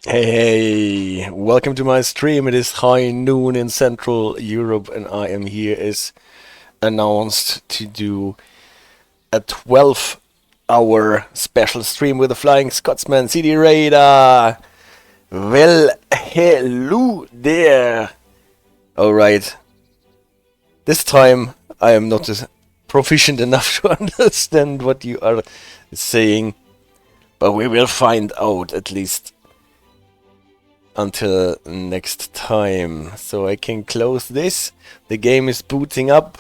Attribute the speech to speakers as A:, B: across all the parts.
A: Hey, welcome to my stream. It is high noon in Central Europe, and I am here as announced to do a 12-hour special stream with the Flying Scotsman CD Radar. Well, hello there. Alright, this time I am not as proficient enough to understand what you are saying, but we will find out at least until next time. So I can close this. The game is booting up.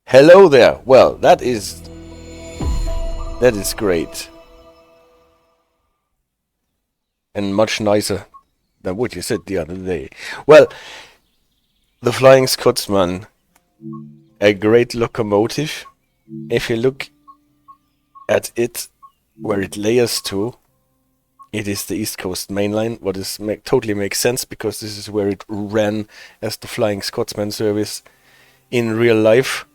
A: Hello there. Well, that is great. And much nicer than what you said the other day. Well, the Flying Scotsman, a great locomotive. If you look at it, where it layers to, it is the East Coast Main Line, what is totally makes sense, because this is where it ran as the Flying Scotsman service in real life.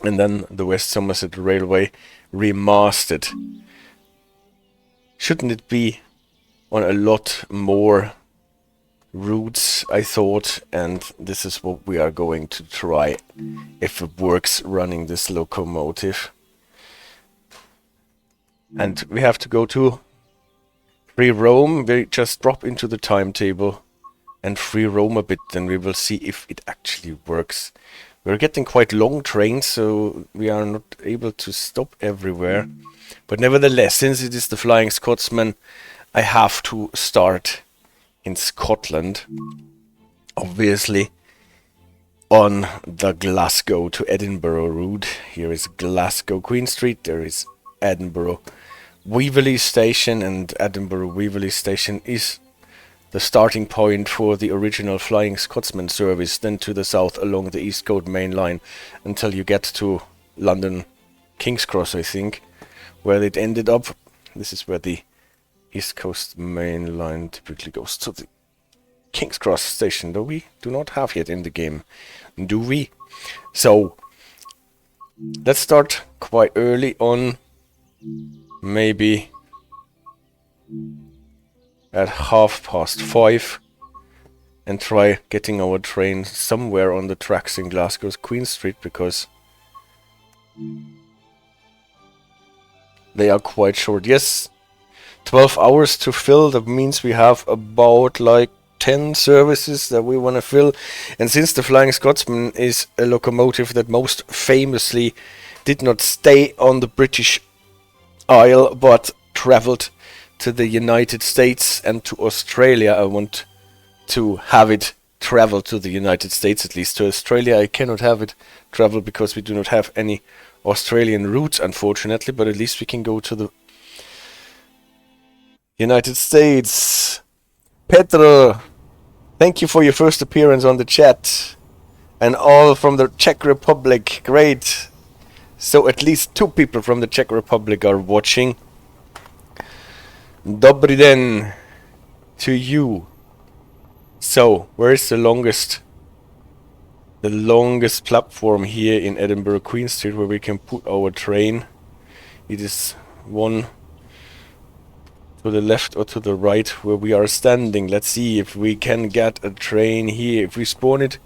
A: And then the West Somerset Railway remastered. Shouldn't it be on a lot more routes, I thought, and this is what we are going to try, if it works, running this locomotive. And we have to go to free roam. We just drop into the timetable and free roam a bit, then we will see if it actually works. We're getting quite long trains, so we are not able to stop everywhere. But nevertheless, since it is the Flying Scotsman, I have to start in Scotland. Obviously, on the Glasgow to Edinburgh route. Here is Glasgow Queen Street, there is Edinburgh Waverly Station, and Edinburgh Waverly Station is the starting point for the original Flying Scotsman service, then to the south along the East Coast Main Line until you get to London King's Cross, I think, where it ended up. This is where the East Coast Main Line typically goes, to the King's Cross station, though we do not have yet in the game, do we? So let's start quite early on, maybe at 5:30, and try getting our train somewhere on the tracks in Glasgow's Queen Street, because they are quite short. Yes, 12 hours to fill, that means we have about like 10 services that we want to fill. And since the Flying Scotsman is a locomotive that most famously did not stay on the British Isle but travelled to the United States and to Australia, I want to have it travel to the United States. At least to Australia I cannot have it travel because we do not have any Australian routes, unfortunately, but at least we can go to the United States. Petro, thank you for your first appearance on the chat. And all from the Czech Republic, great. So at least 2 people from the Czech Republic are watching. Dobrý den to you. So, where is the longest platform here in Edinburgh Queen Street where we can put our train? It is one to the left or to the right where we are standing. Let's see if we can get a train here. If we spawn it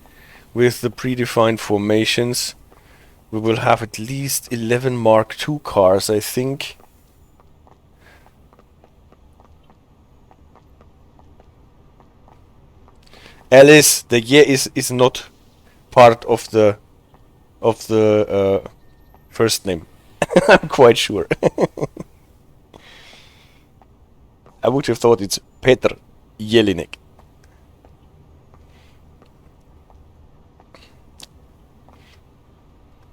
A: with the predefined formations, we will have at least 11 Mark II cars, I think. Alice, the year is not part of the first name. I'm quite sure. I would have thought it's Petr Jelinek.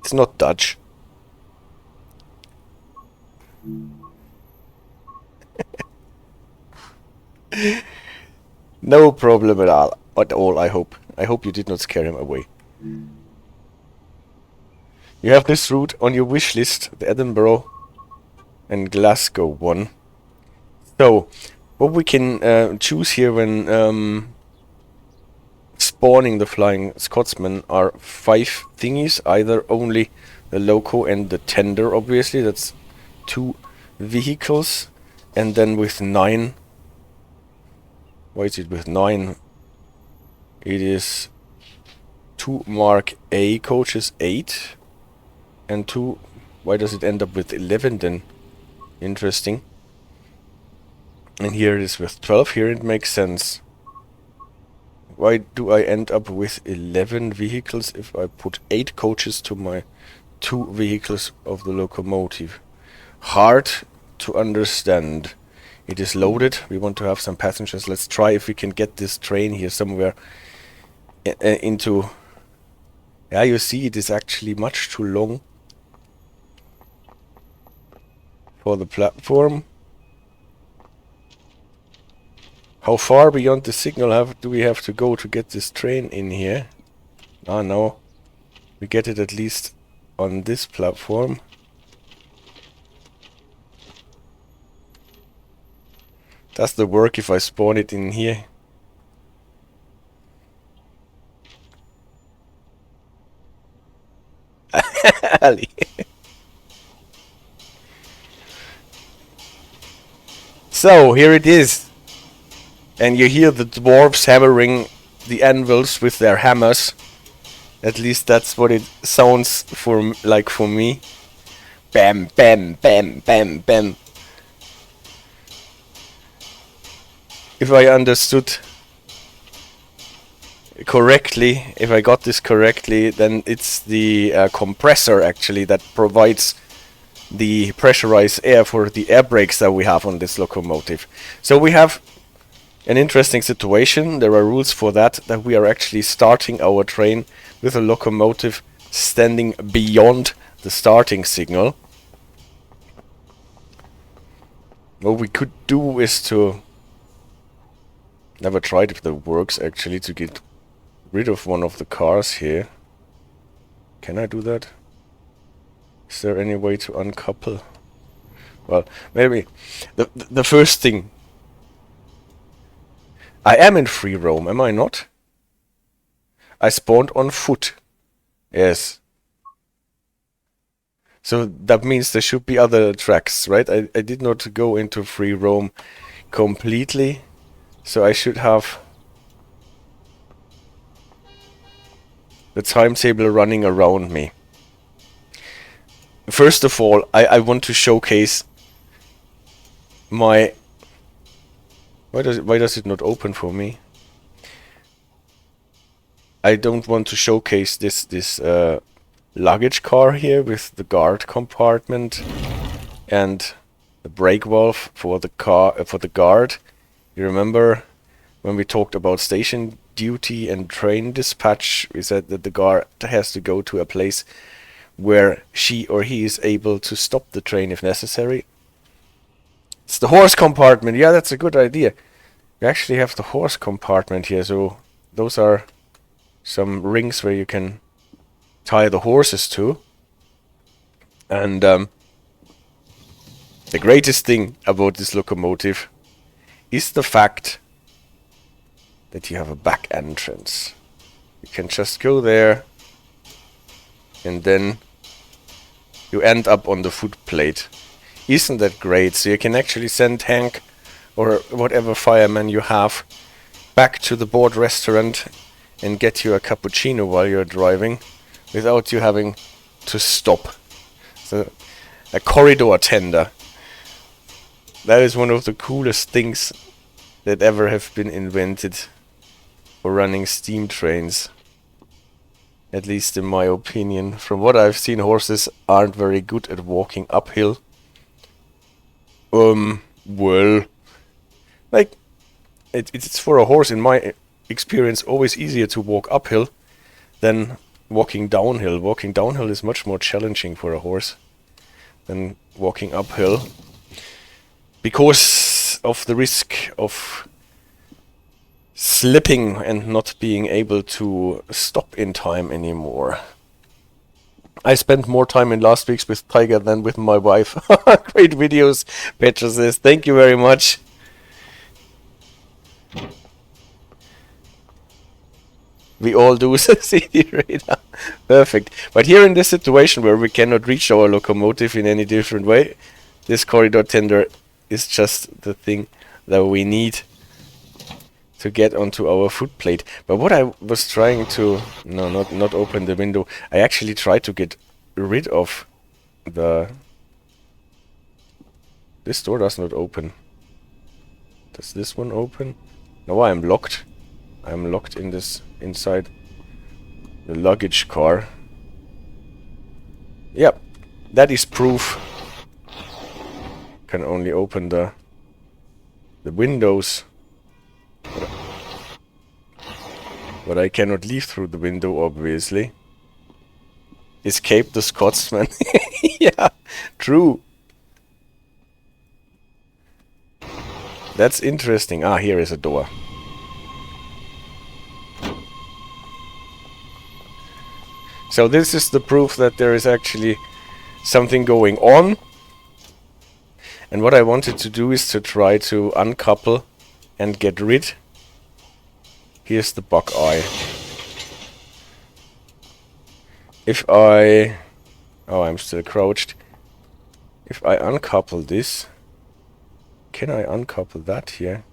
A: It's not Dutch. No problem at all. I hope. I hope you did not scare him away. You have this route on your wish list, the Edinburgh and Glasgow one. So, what we can choose here when spawning the Flying Scotsman are 5 thingies, either only the loco and the tender, obviously, that's 2 vehicles, and then with 9. Why is it with 9? It is 2 Mark A coaches 8 and 2. Why does it end up with 11 then? Interesting. And here it is with 12. Here it makes sense. Why do I end up with 11 vehicles if I put 8 coaches to my 2 vehicles of the locomotive? Hard to understand. It is loaded. We want to have some passengers. Let's try if we can get this train here somewhere into... Yeah, you see, it is actually much too long for the platform. How far beyond the signal do we have to go to get this train in here? Ah, no. We get it at least on this platform. Does the work if I spawn it in here? So, here it is. And you hear the dwarves hammering the anvils with their hammers. At least that's what it sounds like for me. Bam, bam, bam, bam, bam. If I understood correctly, if I got this correctly, then it's the compressor actually that provides the pressurized air for the air brakes that we have on this locomotive. So we have an interesting situation. There are rules for that we are actually starting our train with a locomotive standing beyond the starting signal. What we could do is to... Never tried if that works actually, to get rid of one of the cars here. Can I do that? Is there any way to uncouple? Well, maybe the first thing. I am in free roam, am I not? I spawned on foot. Yes. So that means there should be other tracks, right? I did not go into free roam completely. So I should have the timetable running around me. First of all, I want to showcase my... Why does it not open for me? I don't want to showcase this luggage car here with the guard compartment and the brake valve for the guard. You remember when we talked about station duty and train dispatch, we said that the guard has to go to a place where she or he is able to stop the train if necessary. It's the horse compartment. Yeah, that's a good idea. We actually have the horse compartment here, so those are some rings where you can tie the horses to. And the greatest thing about this locomotive is the fact that you have a back entrance. You can just go there and then you end up on the footplate. Isn't that great? So you can actually send Hank or whatever fireman you have back to the board restaurant and get you a cappuccino while you're driving without you having to stop. So a corridor tender. That is one of the coolest things that ever have been invented for running steam trains. At least in my opinion. From what I've seen, horses aren't very good at walking uphill. Well, like, it's for a horse, in my experience, always easier to walk uphill than walking downhill. Walking downhill is much more challenging for a horse than walking uphill, because of the risk of slipping and not being able to stop in time anymore. I spent more time in last week's with Tiger than with my wife. Great videos, Petra says. Thank you very much. We all do, says CD Radar. Perfect. But here in this situation where we cannot reach our locomotive in any different way, this corridor tender is just the thing that we need to get onto our foot plate. But what I was trying to... No, not open the window. I actually tried to get rid of the... This door does not open. Does this one open? No, I'm locked. I'm locked in this... inside the luggage car. Yep. That is proof. Can only open the windows. But I cannot leave through the window, obviously. Escape the Scotsman. Yeah, true. That's interesting. Ah, here is a door. So this is the proof that there is actually something going on. And what I wanted to do is to try to uncouple and get rid. Here's the buckeye. If I... Oh, I'm still crouched. If I uncouple this... Can I uncouple that here?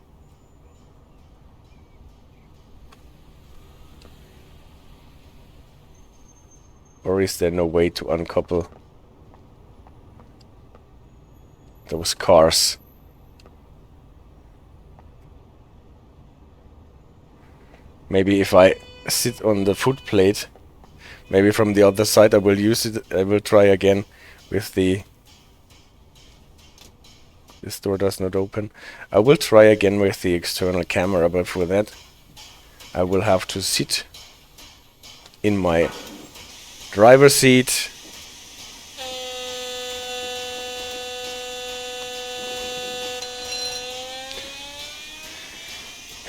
A: Or is there no way to uncouple those cars? Maybe if I sit on the foot plate, maybe from the other side I will use it. I will try again with the... This door does not open. I will try again with the external camera, but for that I will have to sit in my driver's seat.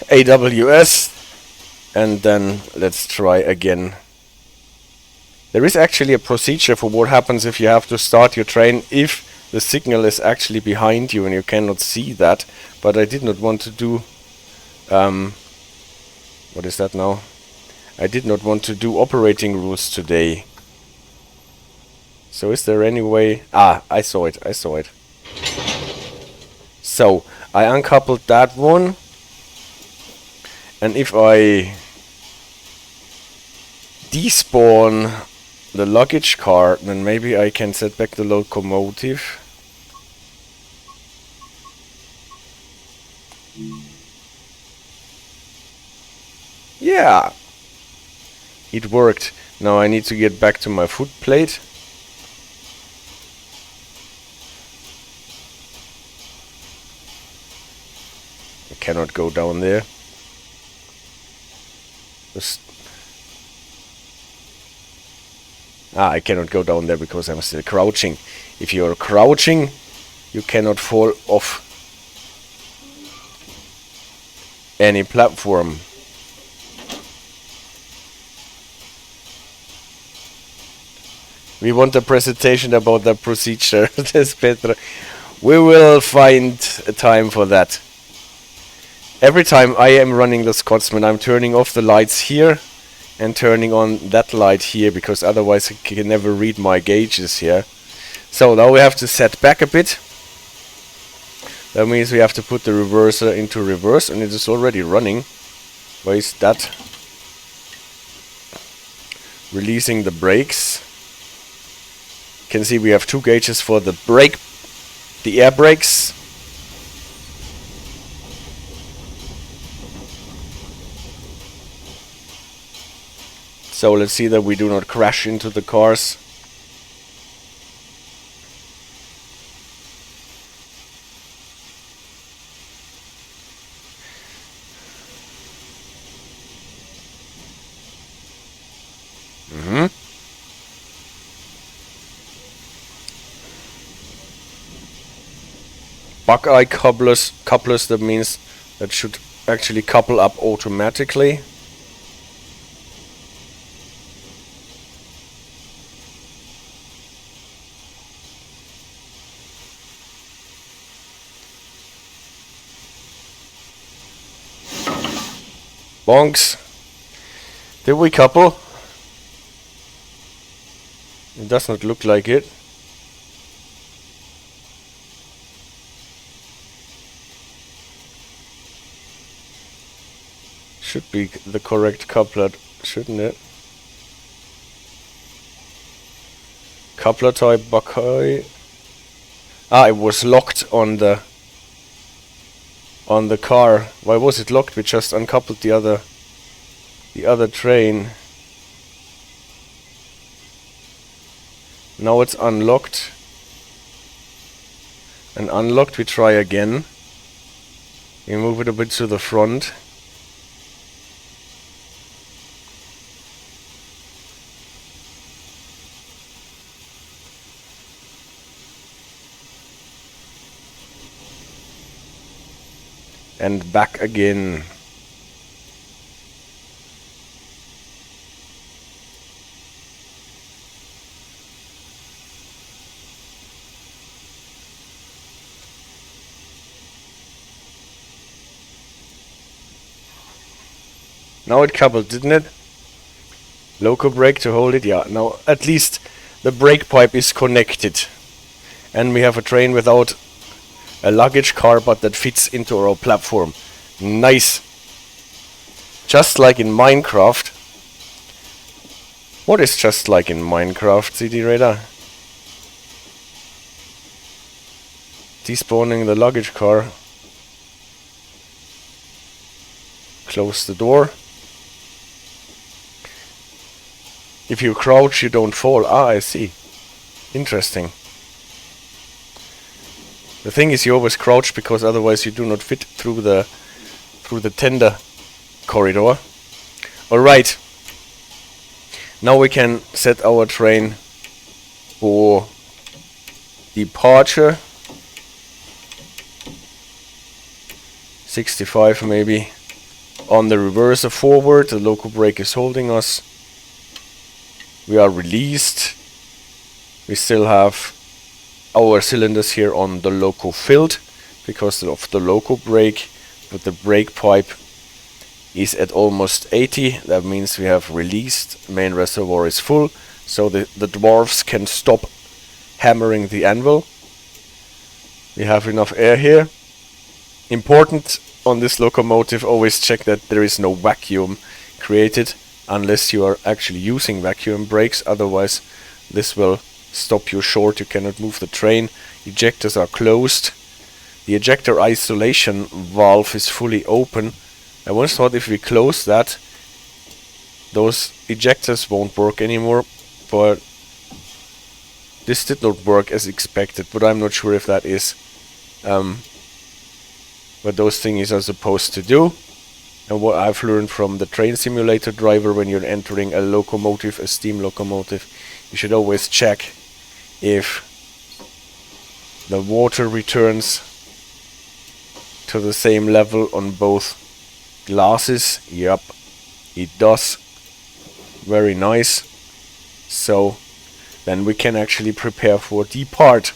A: AWS. And then let's try again. There is actually a procedure for what happens if you have to start your train if the signal is actually behind you and you cannot see that. But I did not want to do... what is that now? I did not want to do operating rules today. So is there any way... Ah, I saw it. So, I uncoupled that one. And if I despawn the luggage car, then maybe I can set back the locomotive. Yeah! It worked. Now I need to get back to my foot plate. I cannot go down there. I cannot go down there because I'm still crouching. If you're crouching, you cannot fall off any platform. We want a presentation about the procedure. Petra. We will find a time for that. Every time I am running the Scotsman, I'm turning off the lights here and turning on that light here, because otherwise I can never read my gauges here. So now we have to set back a bit. That means we have to put the reverser into reverse, and it is already running. Why is that? Releasing the brakes. You can see we have two gauges for the brake, the air brakes. So let's see that we do not crash into the cars. Buckeye couplers, that means that should actually couple up automatically. Bonks. Did we couple? It does not look like it. should be the correct coupler, shouldn't it? Coupler type bumpy. Ah, it was locked on the car. Why was it locked? We just uncoupled the other train. Now it's unlocked. And unlocked, we try again. We move it a bit to the front. And back again. Now it coupled, didn't it? Loco brake to hold it, yeah. Now at least the brake pipe is connected. And we have a train without a luggage car, but that fits into our platform. Nice. Just like in Minecraft. What is just like in Minecraft, CD Radar? Despawning the luggage car. Close the door. If you crouch, you don't fall. Ah, I see. Interesting. The thing is, you always crouch because otherwise you do not fit through the tender corridor. All right. Now we can set our train for departure. 65 maybe. On the reverser forward, the local brake is holding us. We are released. We still have our cylinders here on the loco filled because of the loco brake, but the brake pipe is at almost 80. That means we have released. Main reservoir is full, so the dwarfs can stop hammering the anvil. We have enough air here. Important on this locomotive, always check that there is no vacuum created unless you are actually using vacuum brakes, otherwise this will stop you short. You cannot move the train. Ejectors are closed. The ejector isolation valve is fully open. I once thought if we close that, those ejectors won't work anymore, but this did not work as expected, but I'm not sure if that is what those things are supposed to do. And what I've learned from the train simulator driver, when you're entering a locomotive, a steam locomotive, you should always check if the water returns to the same level on both glasses. Yep, it does. Very nice. So then we can actually prepare for depart.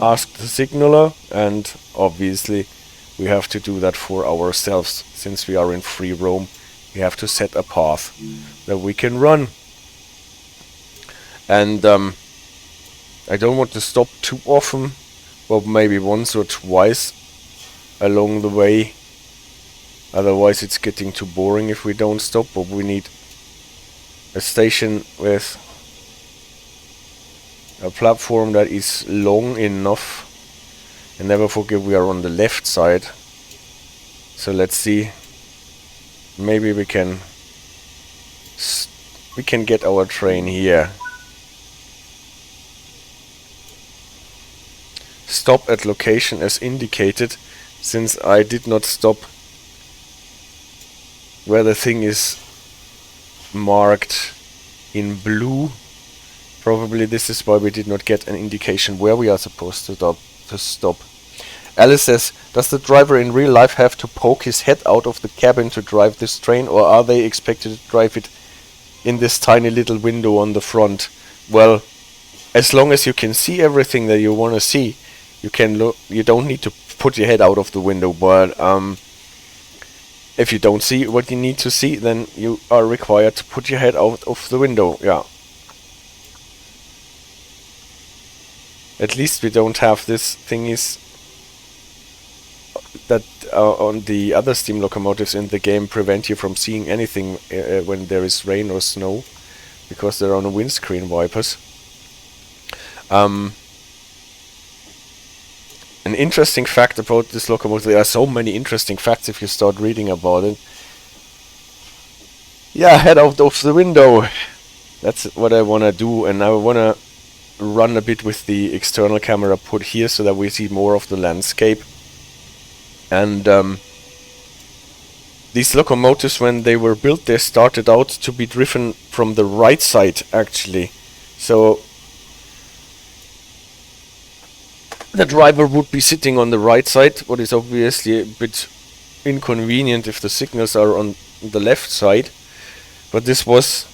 A: Ask the signaler, and obviously we have to do that for ourselves. Since we are in free roam, we have to set a path that we can run. And I don't want to stop too often, but maybe once or twice along the way. Otherwise it's getting too boring if we don't stop, but we need a station with a platform that is long enough. And never forget we are on the left side. So let's see. Maybe we can get our train here. Stop at location as indicated. Since I did not stop where the thing is marked in blue, probably this is why we did not get an indication where we are supposed to stop. Alice says, does the driver in real life have to poke his head out of the cabin to drive this train, or are they expected to drive it in this tiny little window on the front? Well, as long as you can see everything that you want to see, you can look. You don't need to put your head out of the window, but if you don't see what you need to see, then you are required to put your head out of the window. Yeah. At least we don't have this thing is that on the other steam locomotives in the game prevent you from seeing anything when there is rain or snow, because there are no windscreen wipers. An interesting fact about this locomotive, there are so many interesting facts if you start reading about it. Yeah, head out of the window. That's what I want to do, and I want to run a bit with the external camera put here so that we see more of the landscape. And these locomotives, when they were built, they started out to be driven from the right side, actually. So the driver would be sitting on the right side, what is obviously a bit inconvenient if the signals are on the left side. But this was,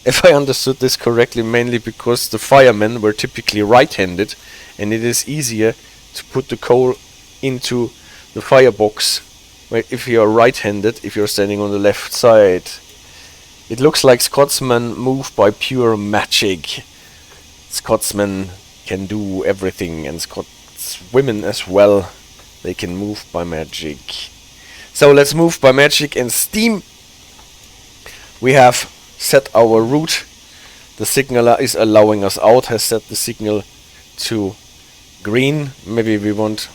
A: if I understood this correctly, mainly because the firemen were typically right-handed, and it is easier to put the coal into the firebox if you are right-handed, if you're standing on the left side. It looks like Scotsmen move by pure magic. Scotsmen can do everything, and Scotswomen as well. They can move by magic. So let's move by magic and steam. We have set our route. The signaler is allowing us out, has set the signal to green. Maybe we want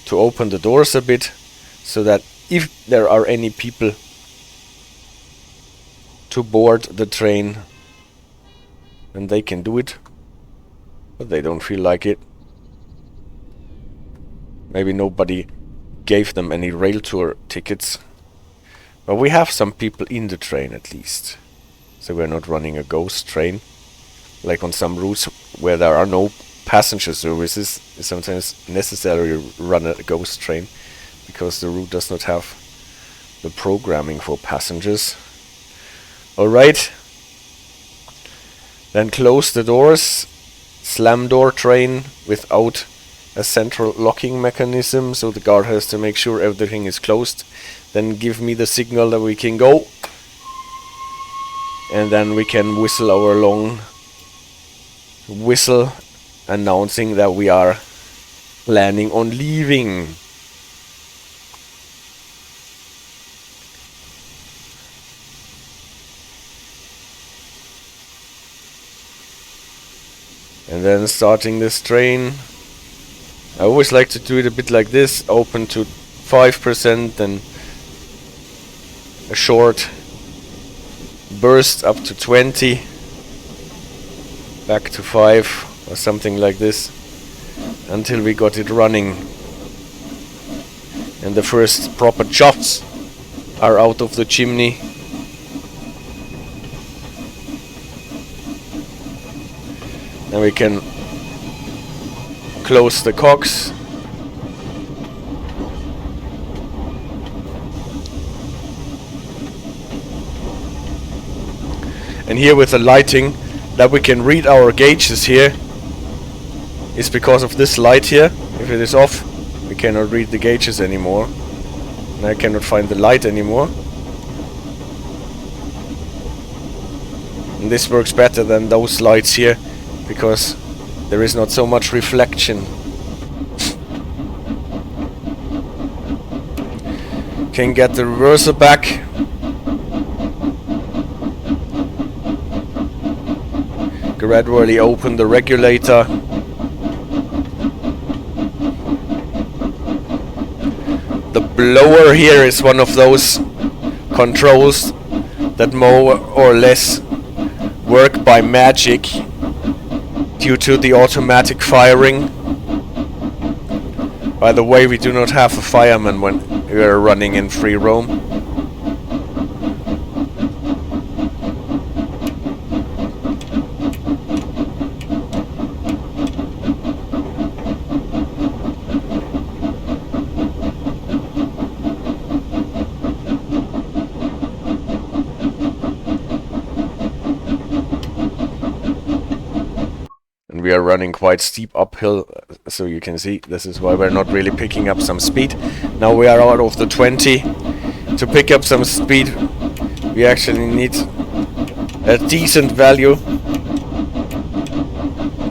A: to open the doors a bit so that if there are any people to board the train, then they can do it, but they don't feel like it. Maybe nobody gave them any rail tour tickets, but we have some people in the train at least, so we're not running a ghost train like on some routes where there are no passenger services. It's sometimes necessary to run a ghost train because the route does not have the programming for passengers. Alright, then close the doors, slam door train without a central locking mechanism, so the guard has to make sure everything is closed. Then give me the signal that we can go, and then we can whistle our long whistle announcing that we are planning on leaving. And then starting this train. I always like to do it a bit like this, open to 5%, then a short burst up to 20, back to 5 or something like this, until we got it running. And the first proper shots are out of the chimney. Then we can close the cogs. And here with the lighting, that we can read our gauges here, is because of this light here. If it is off, we cannot read the gauges anymore. And I cannot find the light anymore. And this works better than those lights here, because there is not so much reflection. Can get the reverser back. Gradually open the regulator. The blower here is one of those controls that more or less work by magic due to the automatic firing. By the way, we do not have a fireman when we are running in free roam. We are running quite steep uphill, so you can see this is why we're not really picking up some speed. Now we are out of the 20. To pick up some speed, we actually need a decent value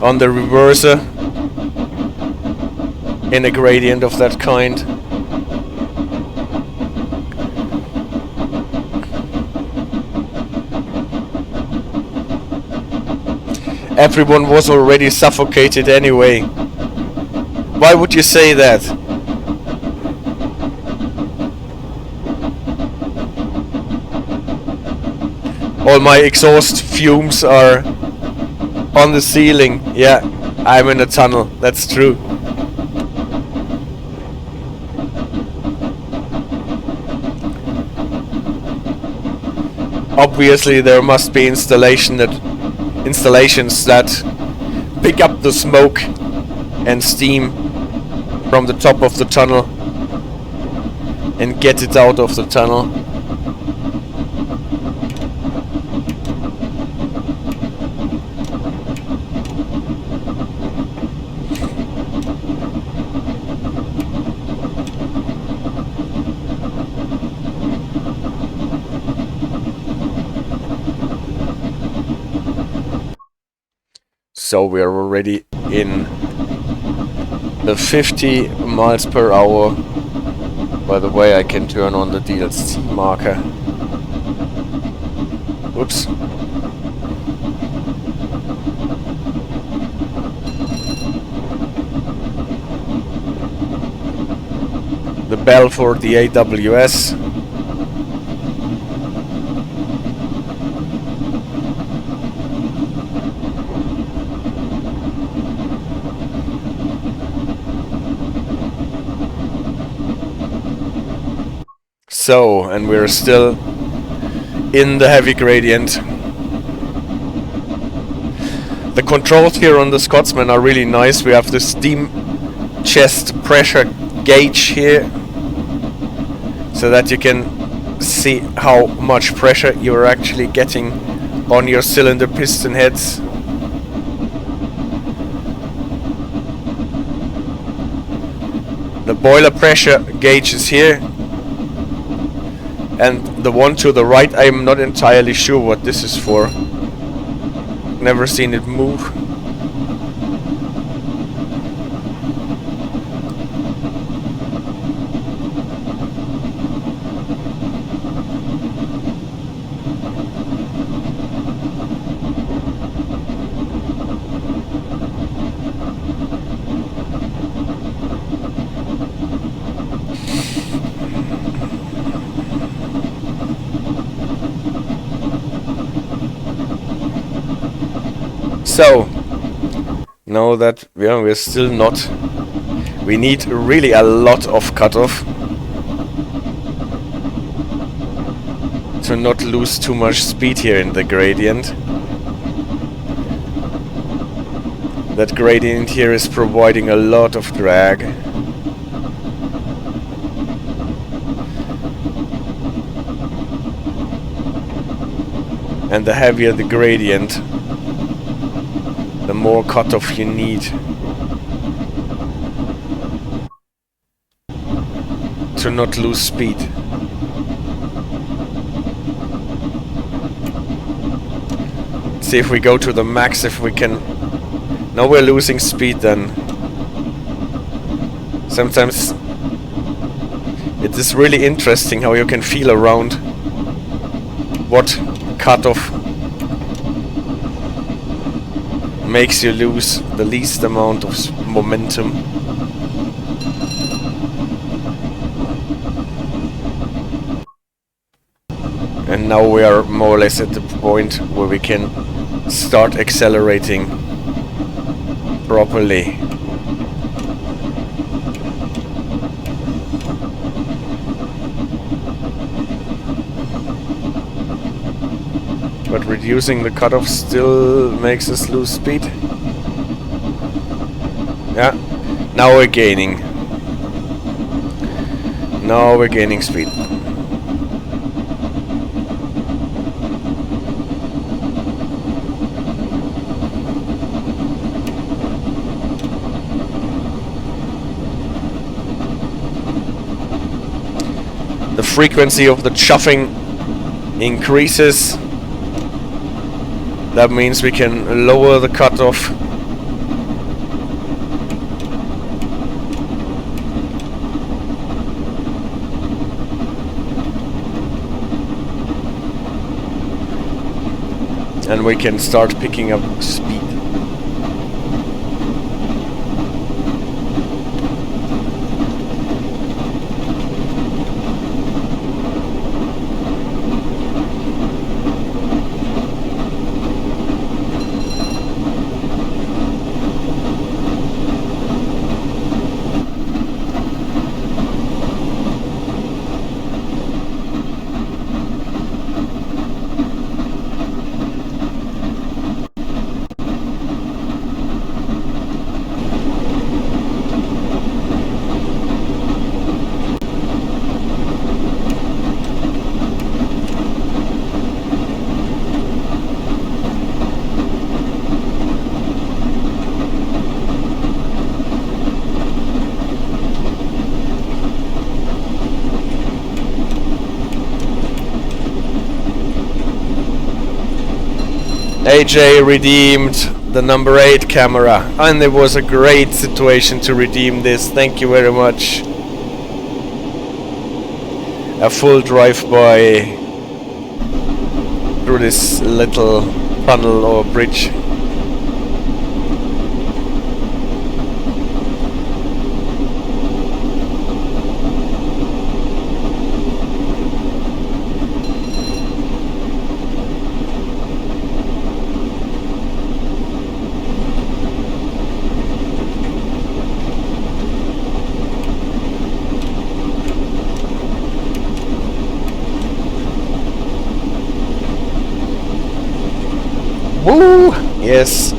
A: on the reverser in a gradient of that kind. Everyone was already suffocated anyway. Why would you say that? All my exhaust fumes are on the ceiling. Yeah, I'm in a tunnel. That's true. Obviously, there must be installations that pick up the smoke and steam from the top of the tunnel and get it out of the tunnel. So we are already in the 50 miles per hour. By the way, I can turn on the DLC marker. Oops. The bell for the AWS. So, and we're still in the heavy gradient. The controls here on the Scotsman are really nice. We have the steam chest pressure gauge here, so that you can see how much pressure you're actually getting on your cylinder piston heads. The boiler pressure gauge is here. And the one to the right, I'm not entirely sure what this is for. Never seen it move. So, now that we're still not, we need really a lot of cutoff to not lose too much speed here in the gradient. That gradient here is providing a lot of drag. And the heavier the gradient, the more cutoff you need to not lose speed. See if we go to the max, if we can. Now we're losing speed then. Sometimes it is really interesting how you can feel around what cutoff makes you lose the least amount of momentum. And now we are more or less at the point where we can start accelerating properly. But reducing the cutoff still makes us lose speed. Yeah, now we're gaining. Now we're gaining speed. The frequency of the chuffing increases. That means we can lower the cutoff. And we can start picking up speed. AJ redeemed the number 8 camera, and it was a great situation to redeem this. Thank you very much. A full drive-by through this little tunnel or bridge. Woo! Yes.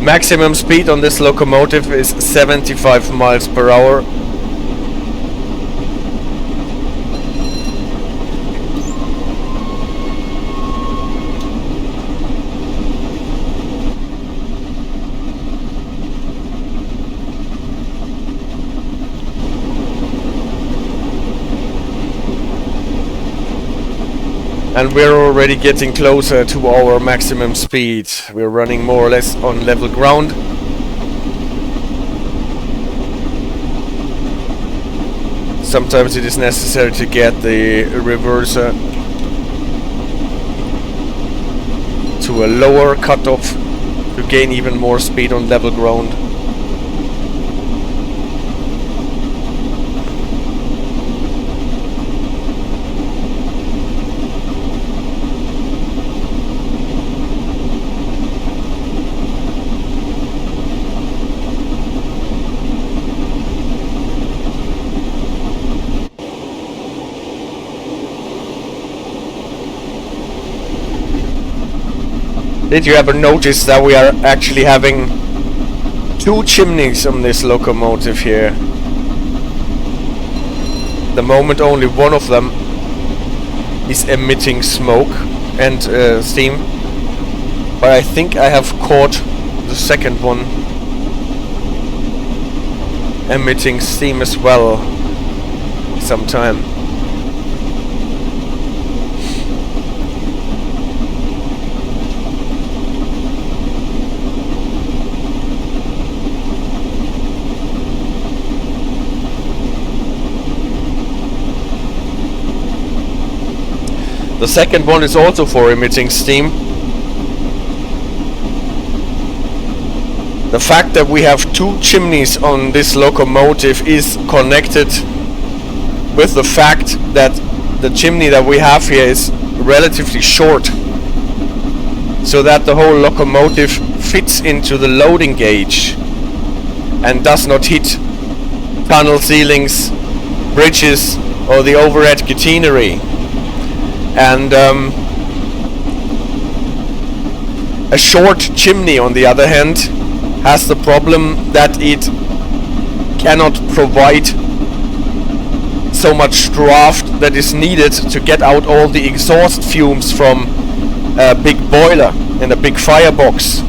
A: Maximum speed on this locomotive is 75 miles per hour. And we're already getting closer to our maximum speed. We're running more or less on level ground. Sometimes it is necessary to get the reverser to a lower cutoff to gain even more speed on level ground. Did you ever notice that we are actually having 2 chimneys on this locomotive here? The moment only one of them is emitting smoke and steam, but I think I have caught the second one emitting steam as well sometime. The second one is also for emitting steam. The fact that we have 2 chimneys on this locomotive is connected with the fact that the chimney that we have here is relatively short, so that the whole locomotive fits into the loading gauge and does not hit tunnel ceilings, bridges or the overhead catenary. And a short chimney, on the other hand, has the problem that it cannot provide so much draft that is needed to get out all the exhaust fumes from a big boiler and a big firebox.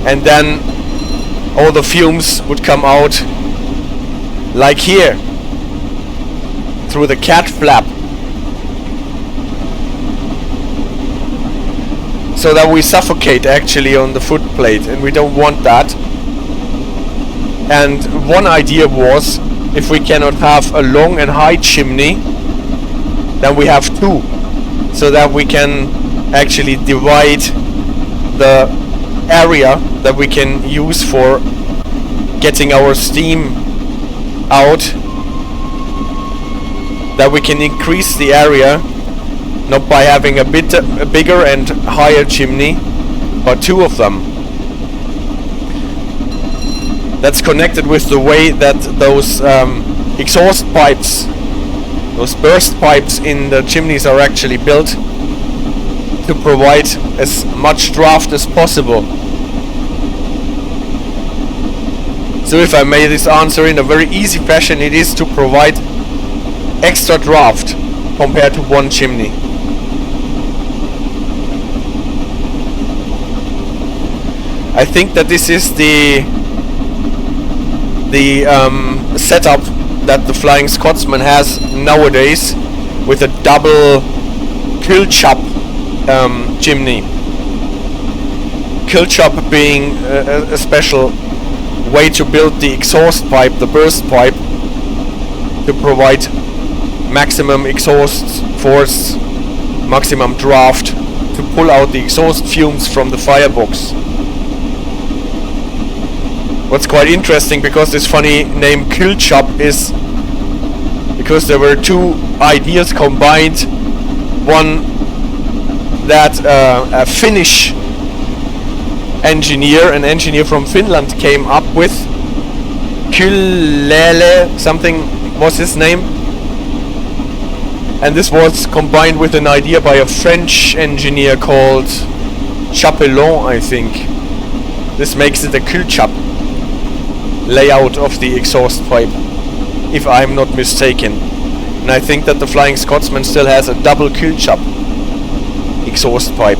A: And then all the fumes would come out like here, through the cat flap. So that we suffocate actually on the foot plate, and we don't want that. And one idea was, if we cannot have a long and high chimney, then we have 2, so that we can actually divide the area that we can use for getting our steam out, that we can increase the area, not by having a bigger and higher chimney, but 2 of them. That's connected with the way that those exhaust pipes, those burst pipes in the chimneys are actually built to provide as much draft as possible. So if I made this answer in a very easy fashion, it is to provide extra draft compared to one chimney. I think that this is the setup that the Flying Scotsman has nowadays, with a double kill chop chimney. Kill chop being a special way to build the exhaust pipe, the burst pipe, to provide maximum exhaust force, maximum draft, to pull out the exhaust fumes from the firebox. What's quite interesting, because this funny name Kill chop is because there were two ideas combined. One that a Finnish engineer, an engineer from Finland, came up with. Kyllele something was his name, and this was combined with an idea by a French engineer called Chapelon, I think. This makes it a Kill chop layout of the exhaust pipe, if I'm not mistaken. And I think that the Flying Scotsman still has a double Kill chop exhaust pipe.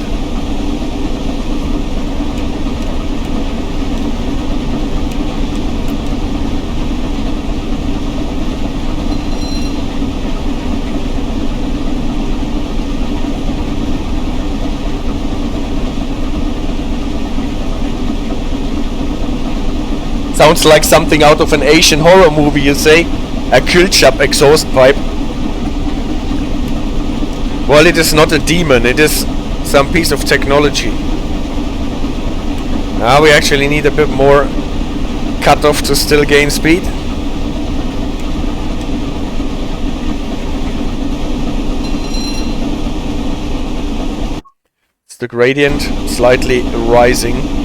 A: Sounds like something out of an Asian horror movie, you say? A Kill chop exhaust pipe. Well, it is not a demon, it is some piece of technology. Now we actually need a bit more cutoff to still gain speed. It's the gradient slightly rising.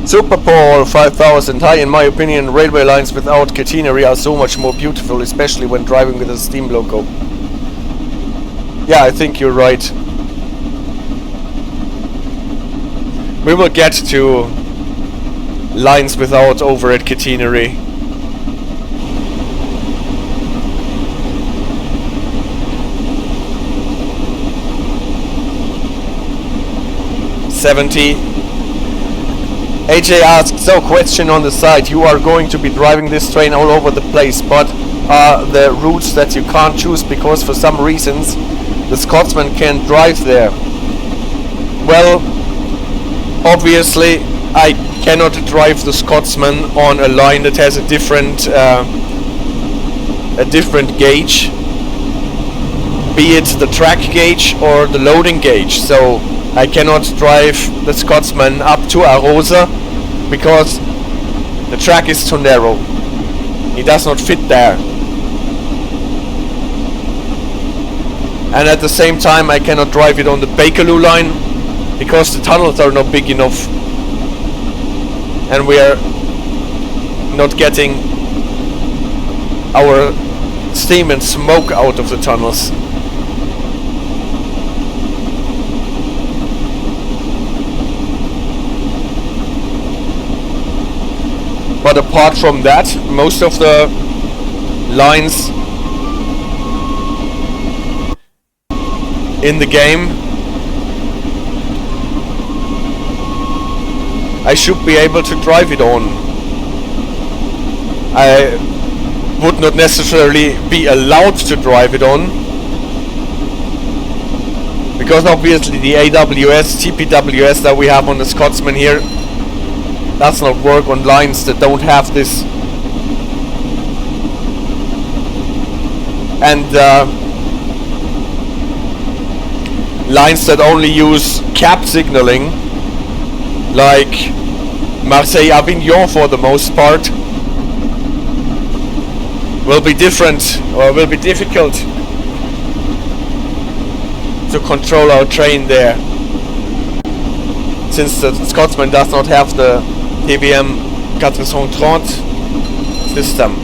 A: Super Paul 5000. Hi, in my opinion, railway lines without catenary are so much more beautiful, especially when driving with a steam loco. Yeah, I think you're right. We will get to lines without overhead catenary. AJ asks, so question on the side, you are going to be driving this train all over the place, but are there routes that you can't choose because for some reasons the Scotsman can't drive there? Well, obviously I cannot drive the Scotsman on a line that has a different gauge, be it the track gauge or the loading gauge. So I cannot drive the Scotsman up to Arosa because the track is too narrow. He does not fit there. And at the same time I cannot drive it on the Bakerloo line because the tunnels are not big enough and we are not getting our steam and smoke out of the tunnels. But apart from that, most of the lines in the game I should be able to drive it on. I would not necessarily be allowed to drive it on, because obviously the AWS, TPWS that we have on the Scotsman here does not work on lines that don't have this. And lines that only use cab signaling, like Marseille-Avignon for the most part, will be different, or will be difficult to control our train there, since the Scotsman does not have the TBM 430 system.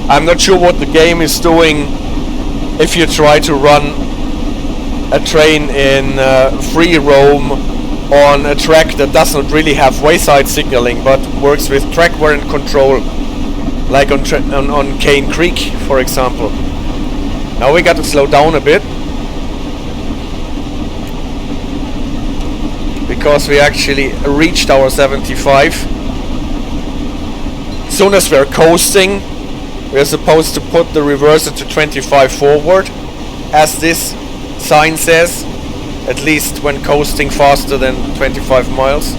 A: I'm not sure what the game is doing if you try to run a train in free roam on a track that does not really have wayside signaling but works with track variant control, like on Cane Creek, for example. Now we got to slow down a bit because we actually reached our 75. As soon as we're coasting, we're supposed to put the reverser to 25 forward, as this sign says, at least when coasting faster than 25 miles.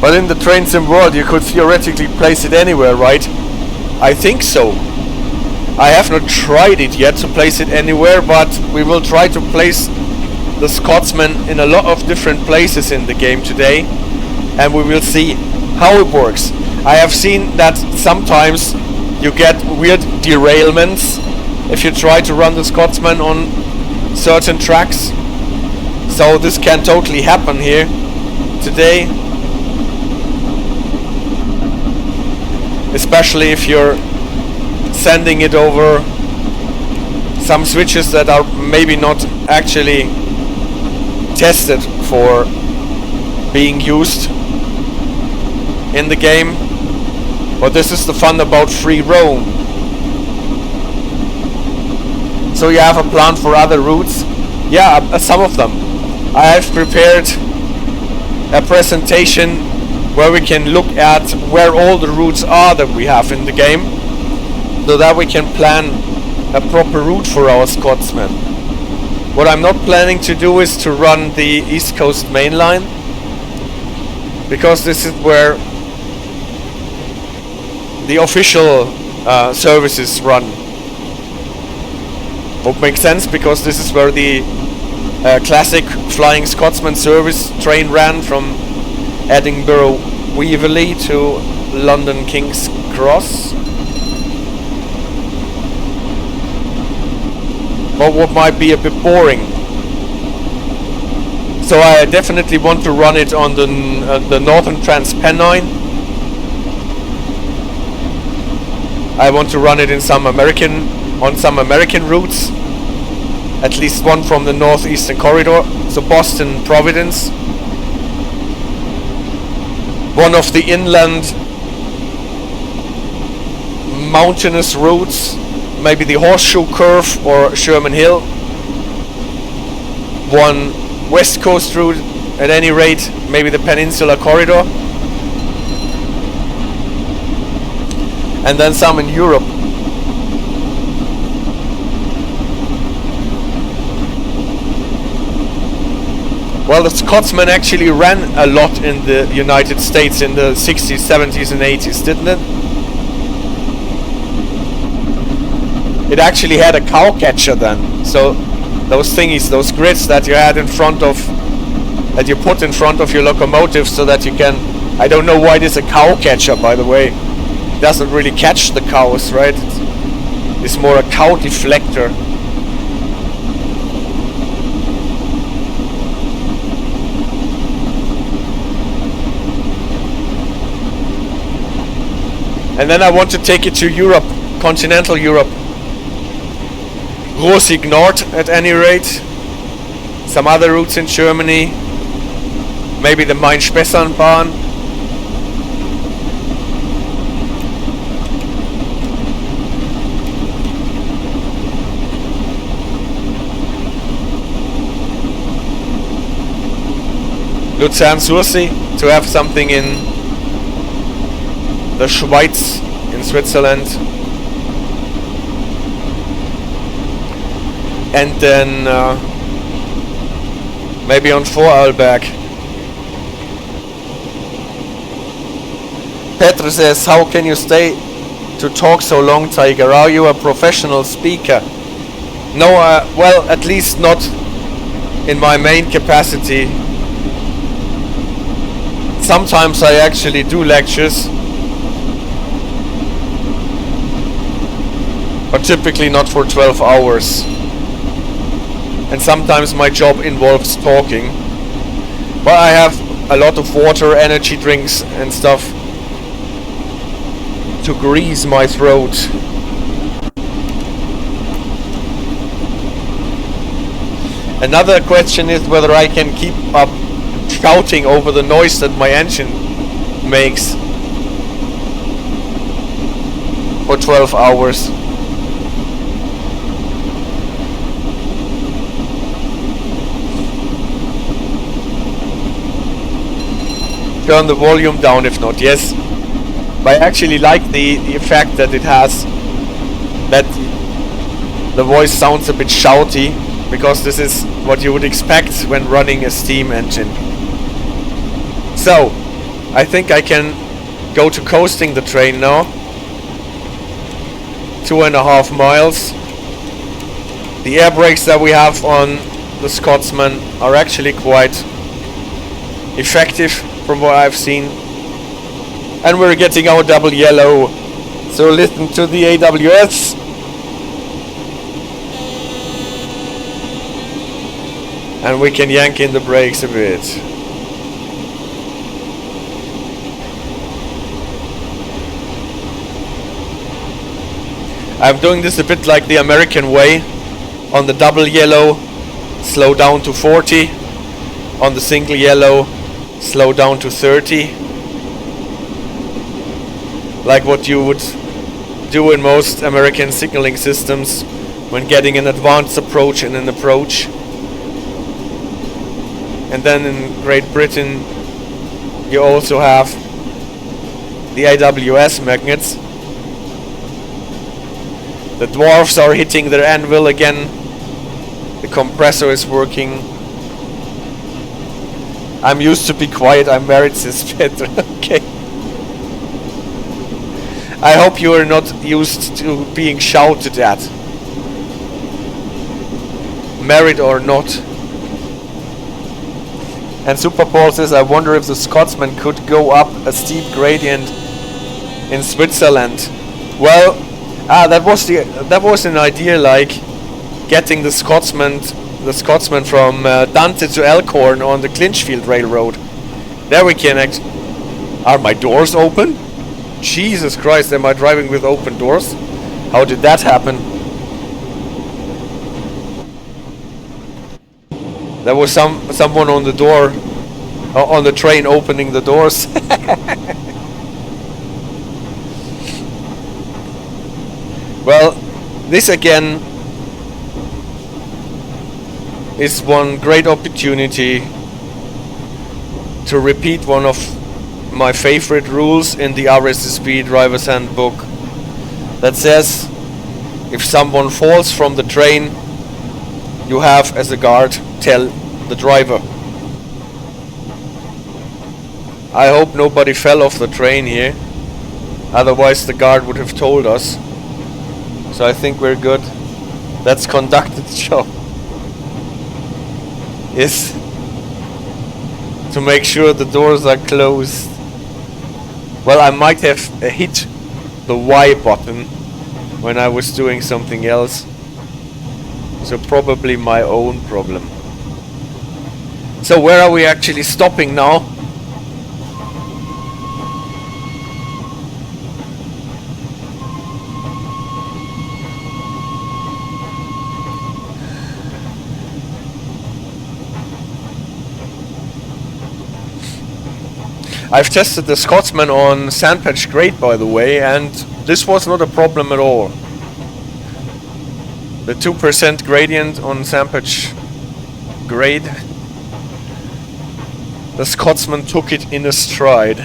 A: But in the train sim world you could theoretically place it anywhere, right? I think so. I have not tried it yet to place it anywhere, but we will try to place the Scotsman in a lot of different places in the game today, and we will see how it works. I have seen that sometimes you get weird derailments if you try to run the Scotsman on certain tracks. So this can totally happen here today. Especially if you're sending it over some switches that are maybe not actually tested for being used in the game. But this is the fun about free roam. So you have a plan for other routes? Yeah, some of them. I have prepared a presentation where we can look at where all the routes are that we have in the game, so that we can plan a proper route for our Scotsman. What I'm not planning to do is to run the East Coast Main Line, because this is where the official services run. Would make sense, because this is where the classic Flying Scotsman service train ran from Edinburgh Waverly to London King's Cross. But what might be a bit boring. So I definitely want to run it on the Northern Transpennine. I want to run it in some American routes. At least one from the Northeastern Corridor, so Boston, Providence. One of the inland mountainous routes, maybe the Horseshoe Curve or Sherman Hill. One West Coast route, at any rate, maybe the Peninsula Corridor. And then some in Europe. Well, the Scotsman actually ran a lot in the United States in the 60s, 70s and 80s, didn't it? It actually had a cow catcher then. So those thingies, those grids that you had in front of, that you put in front of your locomotive so that you can, I don't know why it is a cow catcher, by the way. It doesn't really catch the cows, right? It's more a cow deflector. And then I want to take it to Europe, continental Europe. Rosig Nord at any rate. Some other routes in Germany. Maybe the Main-Spessarnbahn. Luzern-Sursee, to have something in the Schweiz, in Switzerland. And then maybe on Vorarlberg. Petra says, how can you stay to talk so long, Tiger? Are you a professional speaker? No, well, at least not in my main capacity. Sometimes I actually do lectures, but typically not for 12 hours. And sometimes my job involves talking. But I have a lot of water, energy drinks and stuff to grease my throat. Another question is whether I can keep up shouting over the noise that my engine makes for 12 hours. Turn the volume down if not, yes. But I actually like the effect that it has, that the voice sounds a bit shouty, because this is what you would expect when running a steam engine. So, I think I can go to coasting the train now. 2.5 miles. The air brakes that we have on the Scotsman are actually quite effective from what I've seen. And we're getting our double yellow. So listen to the AWS. And we can yank in the brakes a bit. I'm doing this a bit like the American way. On the double yellow, slow down to 40. On the single yellow, slow down to 30. Like what you would do in most American signaling systems when getting an advanced approach and an approach. And then in Great Britain you also have the AWS magnets. The dwarfs are hitting their anvil again. The compressor is working. I'm used to be quiet, I'm married cis better. Okay. I hope you are not used to being shouted at. Married or not. And Super Paul says, I wonder if the Scotsman could go up a steep gradient in Switzerland. Well, that was an idea, like getting the Scotsman from Dante to Elkhorn on the Clinchfield Railroad. There we can Are my doors open? Jesus Christ, am I driving with open doors? How did that happen? There was someone on the door, on the train, opening the doors. Well, this again is one great opportunity to repeat one of my favorite rules in the RSSB Driver's Handbook that says, if someone falls from the train, you have, as a guard, tell the driver. I hope nobody fell off the train here, otherwise the guard would have told us. So I think we're good. Let's conduct its job. Is to make sure the doors are closed. Well, I might have hit the Y button when I was doing something else. So probably my own problem. So where are we actually stopping now? I've tested the Scotsman on sandpatch grade, by the way, and this was not a problem at all. The 2% gradient on sandpatch grade, the Scotsman took it in a stride.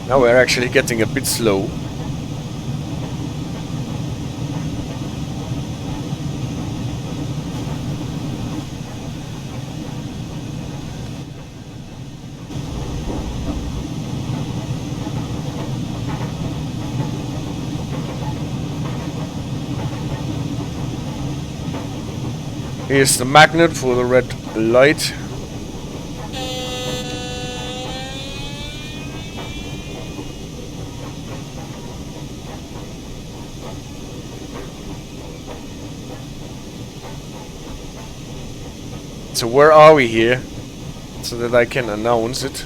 A: Now we're actually getting a bit slow. Here's the magnet for the red light. So where are we here? So that I can announce it.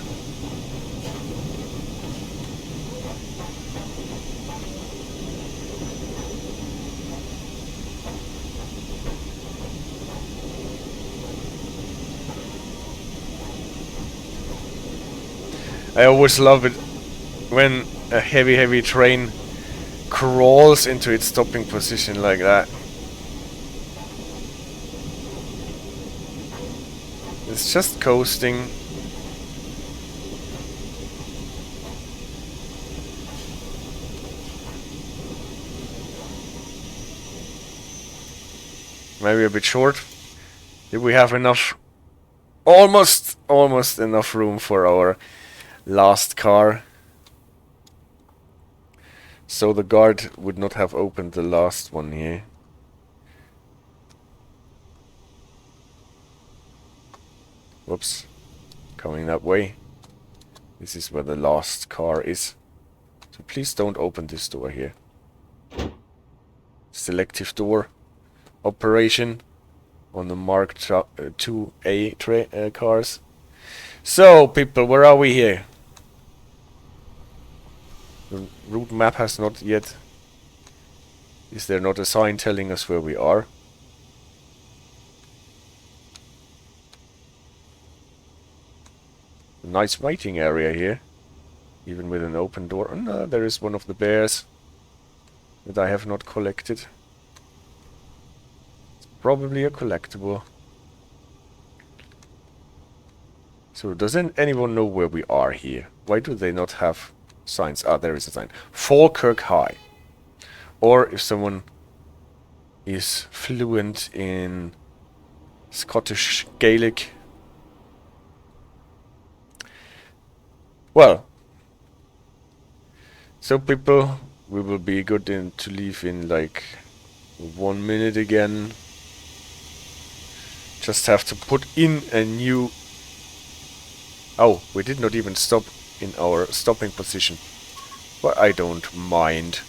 A: I always love it when a heavy train crawls into its stopping position like that. It's just coasting. Maybe a bit short. Did we have enough? Almost enough room for our last car. So the guard would not have opened the last one here. Whoops. Coming that way. This is where the last car is. So please don't open this door here. Selective door operation on the Mark 2A cars. So people, where are we here? The route map has not yet... Is there not a sign telling us where we are? A nice waiting area here. Even with an open door. Oh no, there is one of the bears that I have not collected. It's probably a collectible. So doesn't anyone know where we are here? Why do they not have signs? Ah, there is a sign. Falkirk High. Or if someone is fluent in Scottish Gaelic. Well. So people, we will be good to leave in like 1 minute again. Just have to put in a new... Oh, we did not even stop in our stopping position. But I don't mind.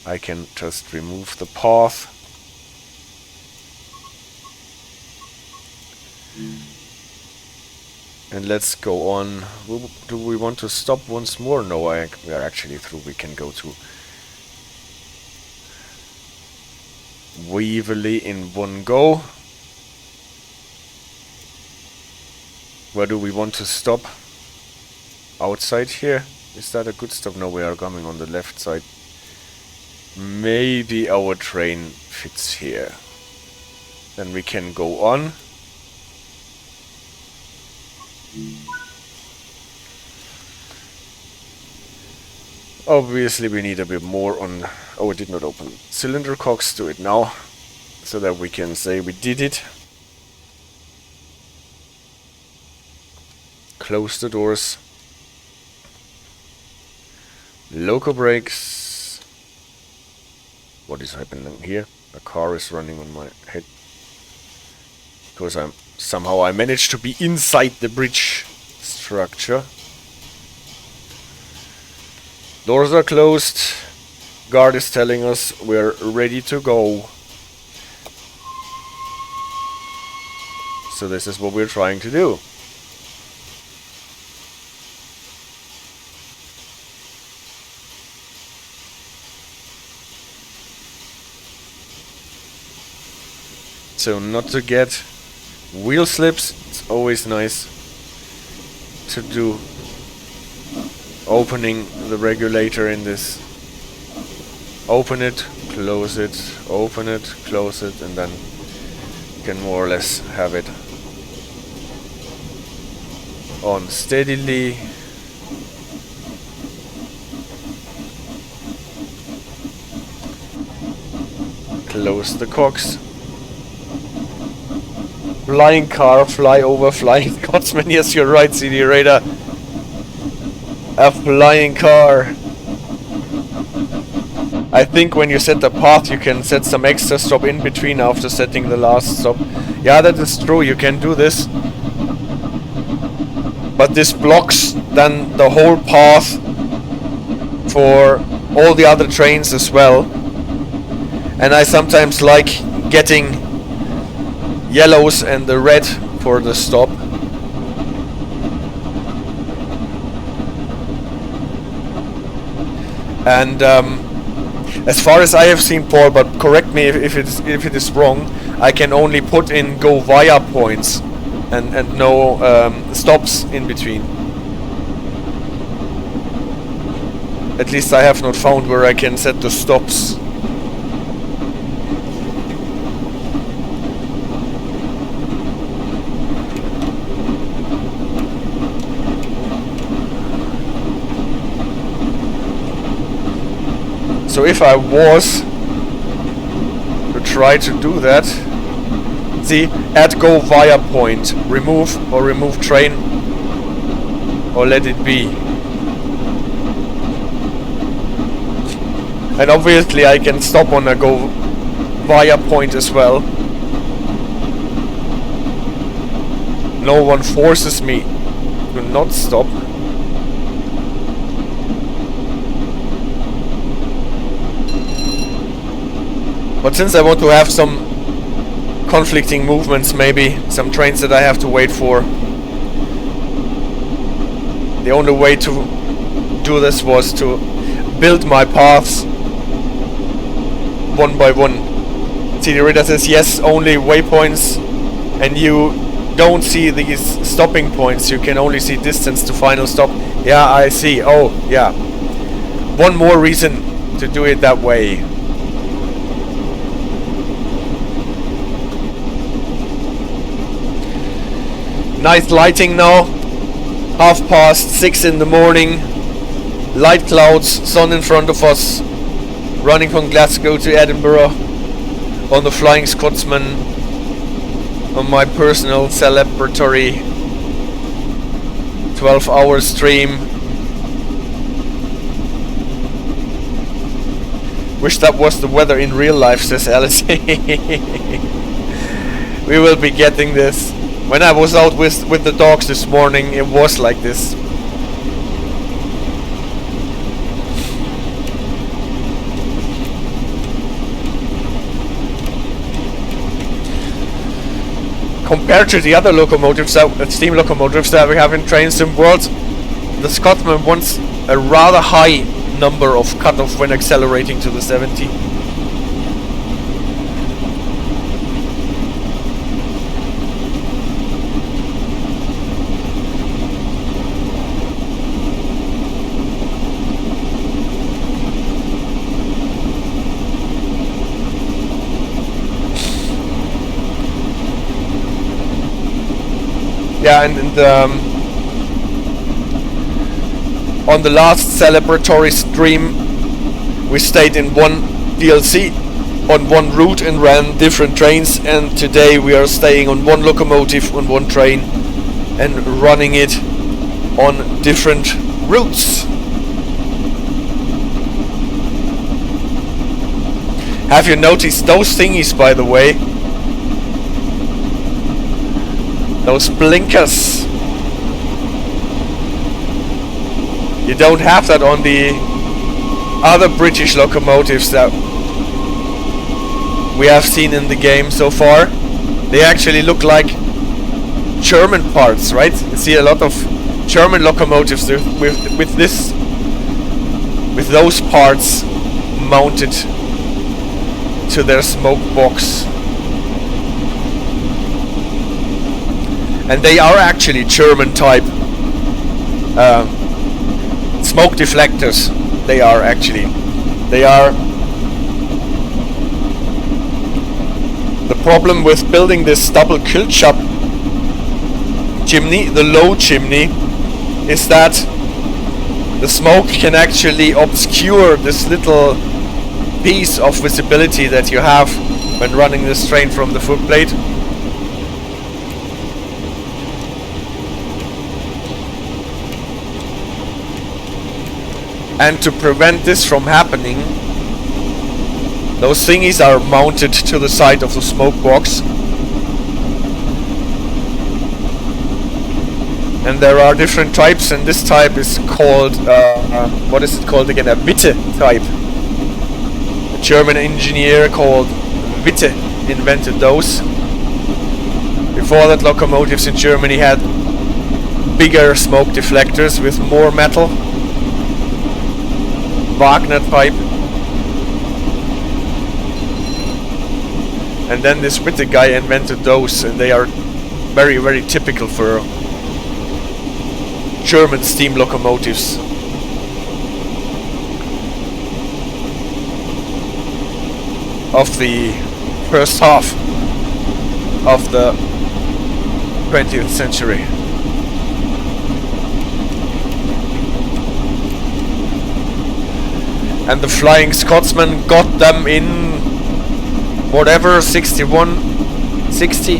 A: I can just remove the path. And let's go on. Do we want to stop once more? No, we are actually through. We can go to Waverly in one go. Where do we want to stop? Outside here? Is that a good stop? No, we are coming on the left side. Maybe our train fits here. Then we can go on. Obviously we need a bit more on... Oh, it did not open. Cylinder cocks, do it now. So that we can say we did it. Close the doors. Loco brakes. What is happening here? A car is running on my head. Because somehow I managed to be inside the bridge structure. Doors are closed. Guard is telling us we're ready to go. So this is what we're trying to do. So not to get wheel slips. It's always nice to do opening the regulator in this. Open it, close it, open it, close it, and then you can more or less have it on steadily. Close the cocks. Flying car, fly over, flying Scotsman. Yes, you're right, CD Radar. A flying car. I think when you set the path, you can set some extra stop in between after setting the last stop. Yeah, that is true. You can do this. But this blocks then the whole path for all the other trains as well. And I sometimes like getting yellows and the red for the stop. And as far as I have seen, Paul, but correct me if it is wrong, I can only put in go via points and no stops in between. At least I have not found where I can set the stops. So if I was to try to do that, see, add go via point, remove train, or let it be. And obviously I can stop on a go via point as well. No one forces me to not stop. But since I want to have some conflicting movements, maybe some trains that I have to wait for, the only way to do this was to build my paths one by one. See, the reader says yes, only waypoints, and you don't see these stopping points, you can only see distance to final stop. Yeah, I see. Oh, yeah. One more reason to do it that way. Nice lighting now. 6:30 in the morning. Light clouds, sun in front of us. Running from Glasgow to Edinburgh on the Flying Scotsman, on my personal celebratory 12-hour stream. Wish that was the weather in real life, says Alice. We will be getting this. When I was out with the dogs this morning, it was like this. Compared to the other locomotives, steam locomotives that we have in trains in world, the Scotsman wants a rather high number of cutoff when accelerating to the 70. Yeah, and on the last celebratory stream we stayed in one DLC on one route and ran different trains, and today we are staying on one locomotive on one train and running it on different routes. Have you noticed those thingies, by the way? Those blinkers. You don't have that on the other British locomotives that we have seen in the game so far. They actually look like German parts, right? You see a lot of German locomotives with those parts mounted to their smoke box. And they are actually German type smoke deflectors. They are actually. They are. The problem with building this double kill shop chimney, the low chimney, is that the smoke can actually obscure this little piece of visibility that you have when running this train from the footplate. And to prevent this from happening, those thingies are mounted to the side of the smoke box. And there are different types, and this type is called, what is it called again? A Witte type. A German engineer called Witte invented those. Before that, locomotives in Germany had bigger smoke deflectors with more metal. Wagner pipe. And then this Witte guy invented those, and they are very, very typical for German steam locomotives. Of the first half of the 20th century. And the Flying Scotsman got them in whatever, 61, 60,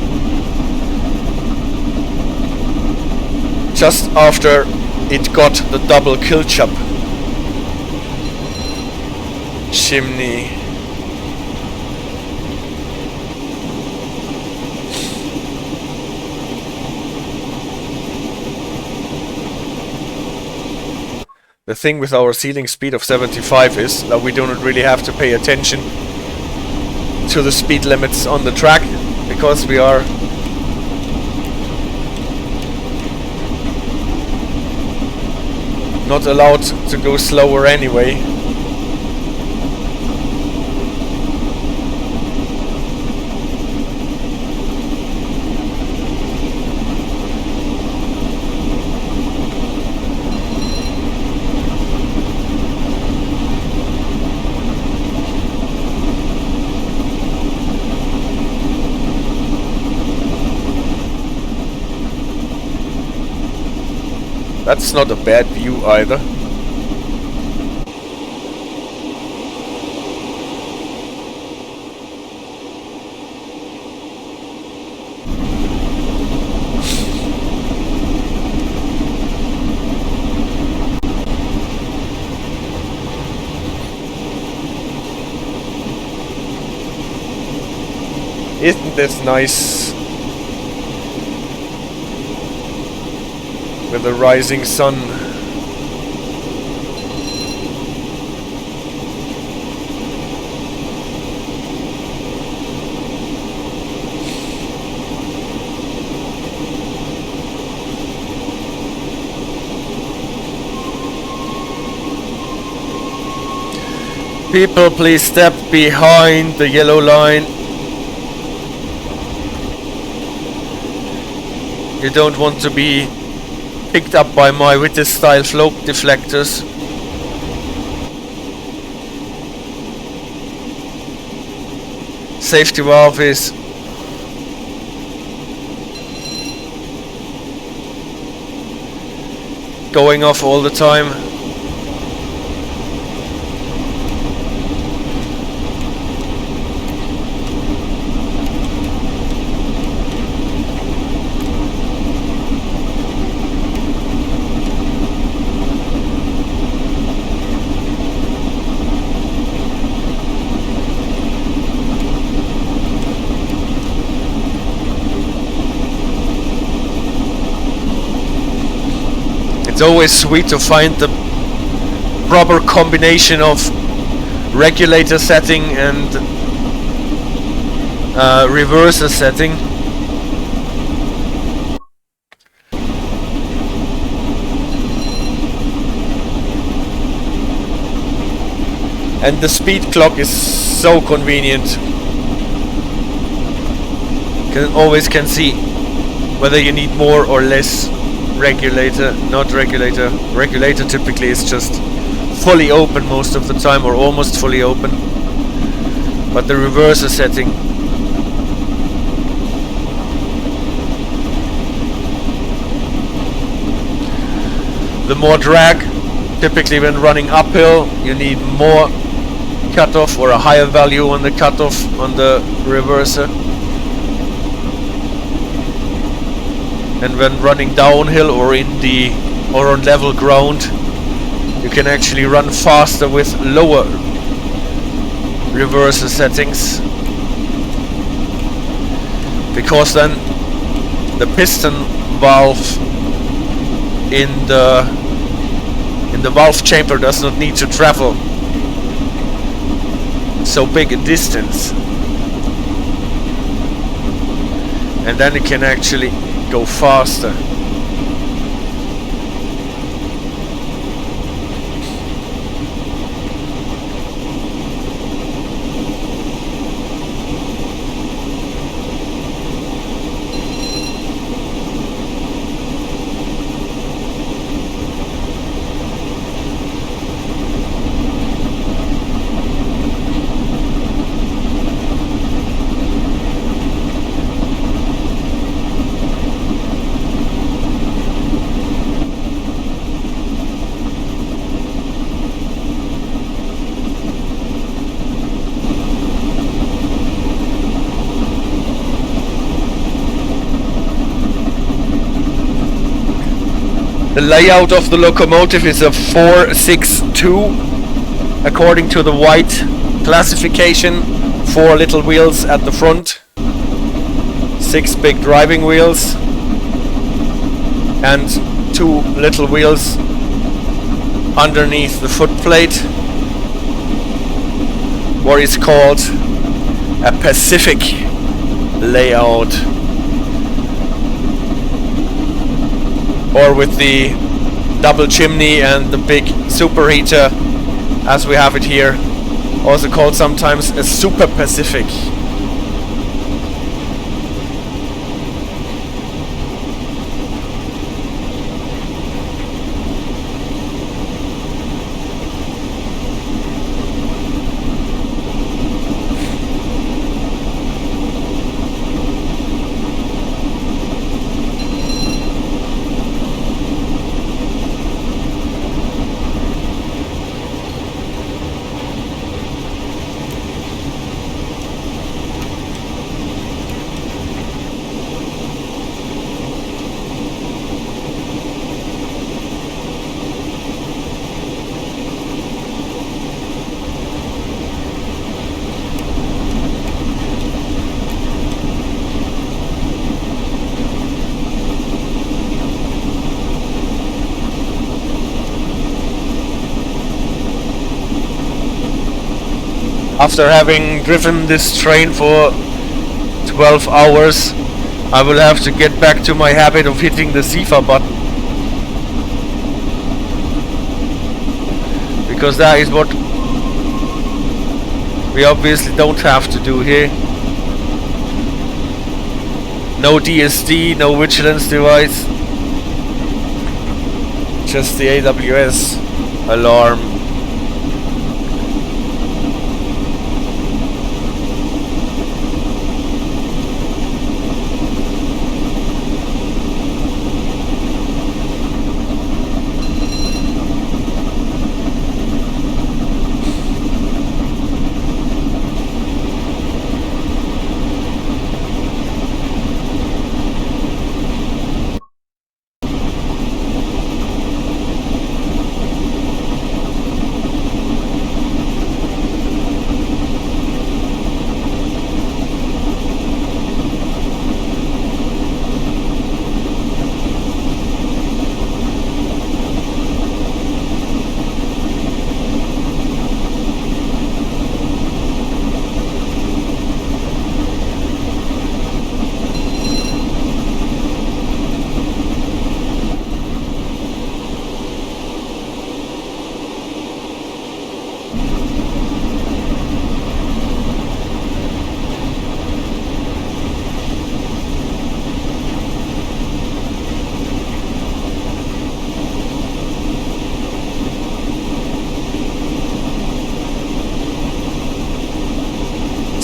A: just after it got the double kill chop chimney. The thing with our ceiling speed of 75 is that we do not really have to pay attention to the speed limits on the track, because we are not allowed to go slower anyway. That's not a bad view either. Isn't this nice? With the rising sun. People, please step behind the yellow line. You don't want to be picked up by my Witte style float deflectors. Safety valve is going off all the time. It's always sweet to find the proper combination of regulator setting and reverser setting. And the speed clock is so convenient. Always can see whether you need more or less regulator, not regulator. Regulator typically is just fully open most of the time, or almost fully open. But the reverser setting, the more drag, typically when running uphill, you need more cutoff or a higher value on the cutoff on the reverser. And when running downhill or on level ground, you can actually run faster with lower reverser settings, because then the piston valve in the valve chamber does not need to travel so big a distance. and then it can actually go faster. The layout of the locomotive is a 4-6-2 according to the white classification. 4 little wheels at the front, 6 big driving wheels, and 2 little wheels underneath the footplate. What is called a Pacific layout, or with the double chimney and the big superheater, as we have it here, also called sometimes a Super Pacific. After having driven this train for 12 hours, I will have to get back to my habit of hitting the SIFA button, because that is what we obviously don't have to do here. No DSD, no vigilance device, just the AWS alarm.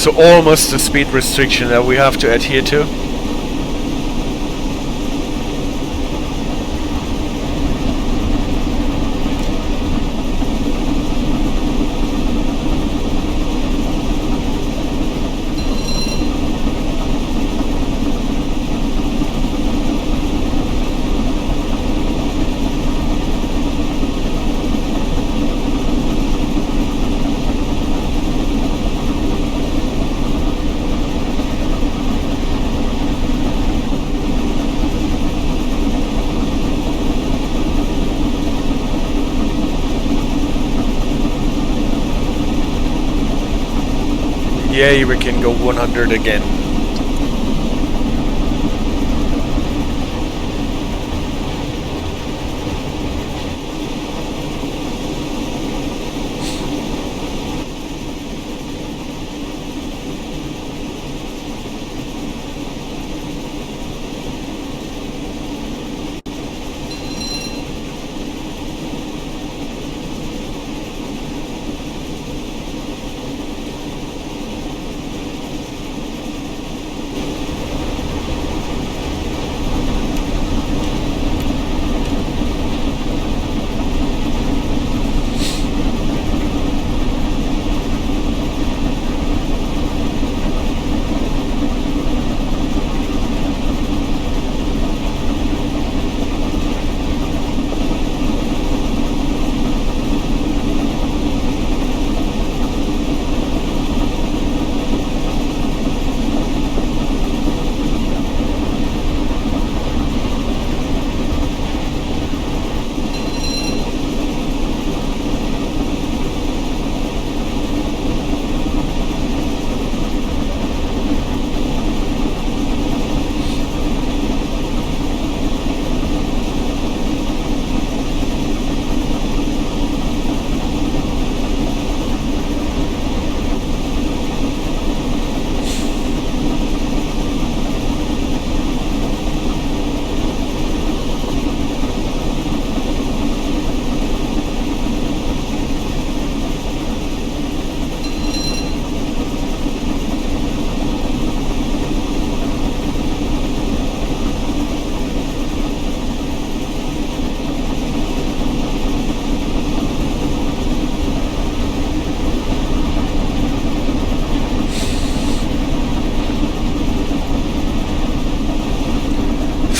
A: So almost the speed restriction that we have to adhere to. Yay, we can go 100 again.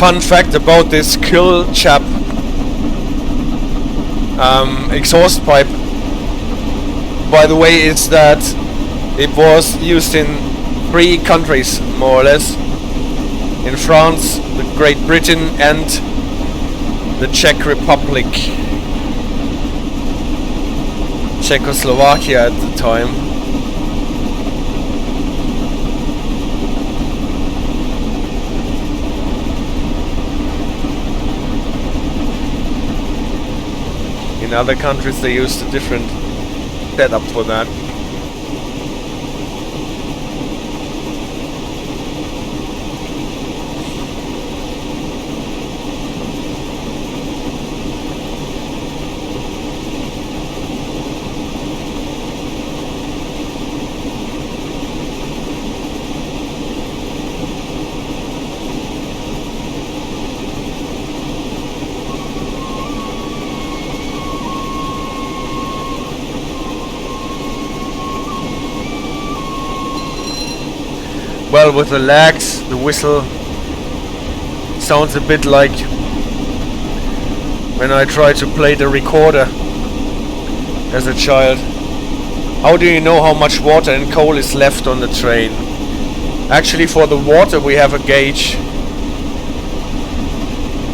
A: Fun fact about this kill chap exhaust pipe, by the way, is that it was used in 3 countries, more or less. In France, the Great Britain, and the Czech Republic. Czechoslovakia at the time. In other countries they used a different setup for that. Well, with the lags, the whistle sounds a bit like when I tried to play the recorder as a child. How do you know how much water and coal is left on the train? Actually, for the water we have a gauge.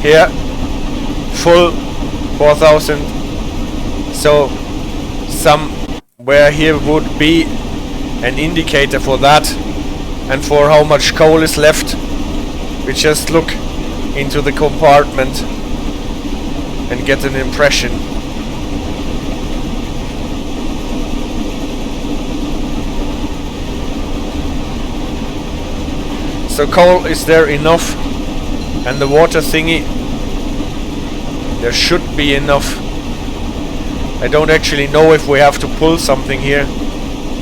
A: Here, full 4000. So somewhere here would be an indicator for that. And for how much coal is left, we just look into the compartment and get an impression. So coal is there enough, and the water thingy, there should be enough. I don't actually know if we have to pull something here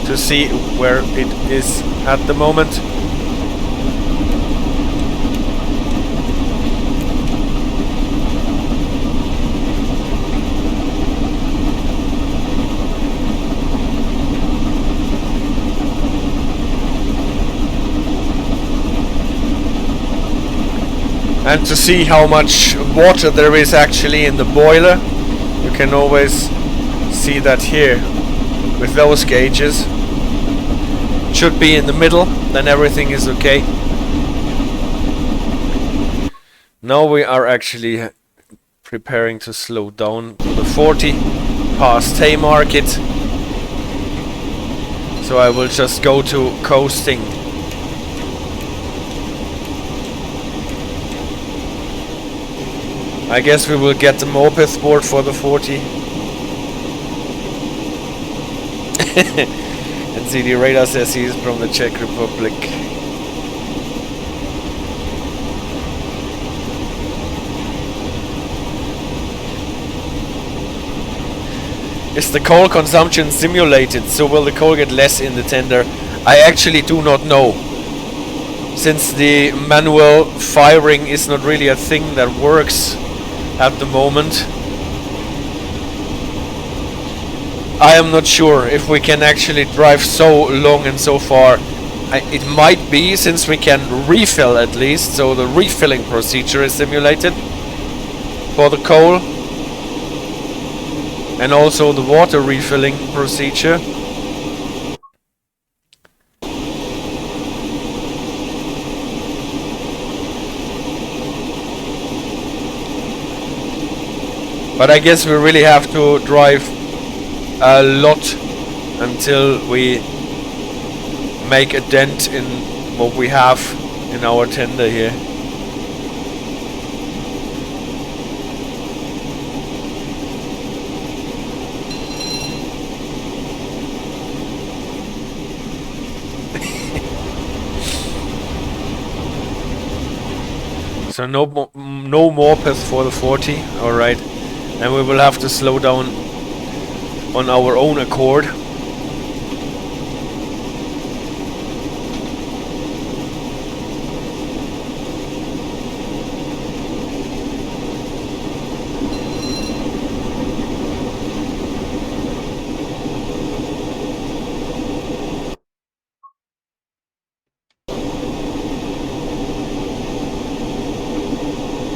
A: to see where it is at the moment. And to see how much water there is actually in the boiler, you can always see that here with those gauges. Should be in the middle, then everything is okay. Now we are actually preparing to slow down to the 40 past Haymarket. So I will just go to coasting. I guess we will get the moped board for the 40. And see, the radar says he is from the Czech Republic. Is the coal consumption simulated? So will the coal get less in the tender? I actually do not know. Since the manual firing is not really a thing that works at the moment, I am not sure if we can actually drive so long and so far. It might be, since we can refill at least, so the refilling procedure is simulated for the coal, and also the water refilling procedure. But I guess we really have to drive a lot until we make a dent in what we have in our tender here. So no moped for the 40, alright. And we will have to slow down on our own accord.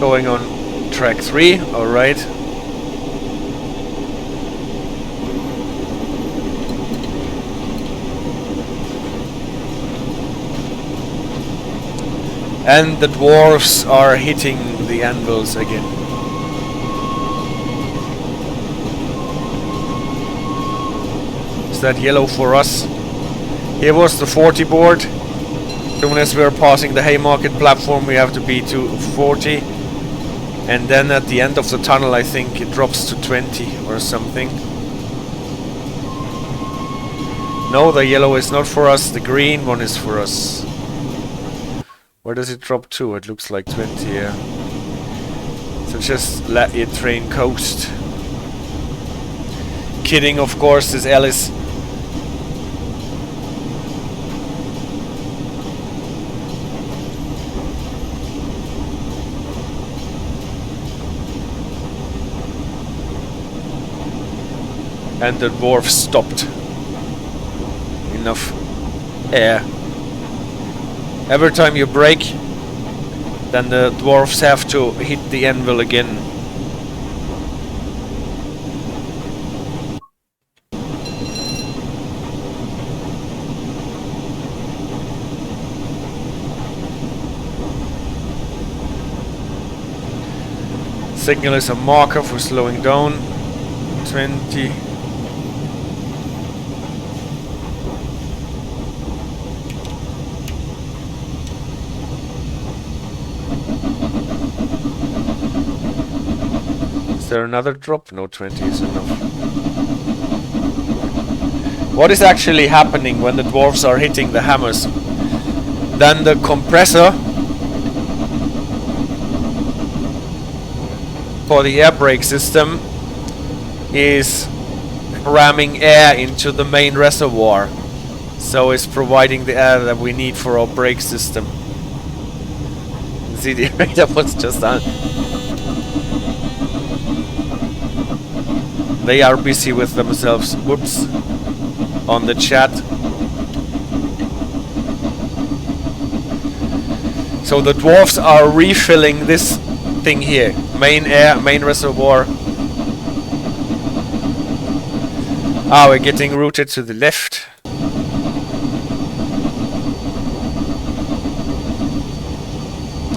A: Going on track 3, alright. And the dwarves are hitting the anvils again. Is that yellow for us? Here was the 40 board. As soon as we are passing the Haymarket platform, we have to be to 40. And then at the end of the tunnel, I think it drops to 20 or something. No, the yellow is not for us. The green one is for us. Where does it drop to? It looks like 20, yeah. So just let your train coast. Kidding, of course, this Alice. And the dwarf stopped. Enough air. Every time you brake, then the dwarfs have to hit the anvil again. Signal is a marker for slowing down. 20. Is there another drop? No, 20 is enough. What is actually happening when the dwarves are hitting the hammers? Then the compressor for the air brake system is ramming air into the main reservoir. So it's providing the air that we need for our brake system. See, the radar was just on. They are busy with themselves. Whoops. On the chat. So the dwarfs are refilling this thing here. Main air, main reservoir. Ah, we're getting routed to the left.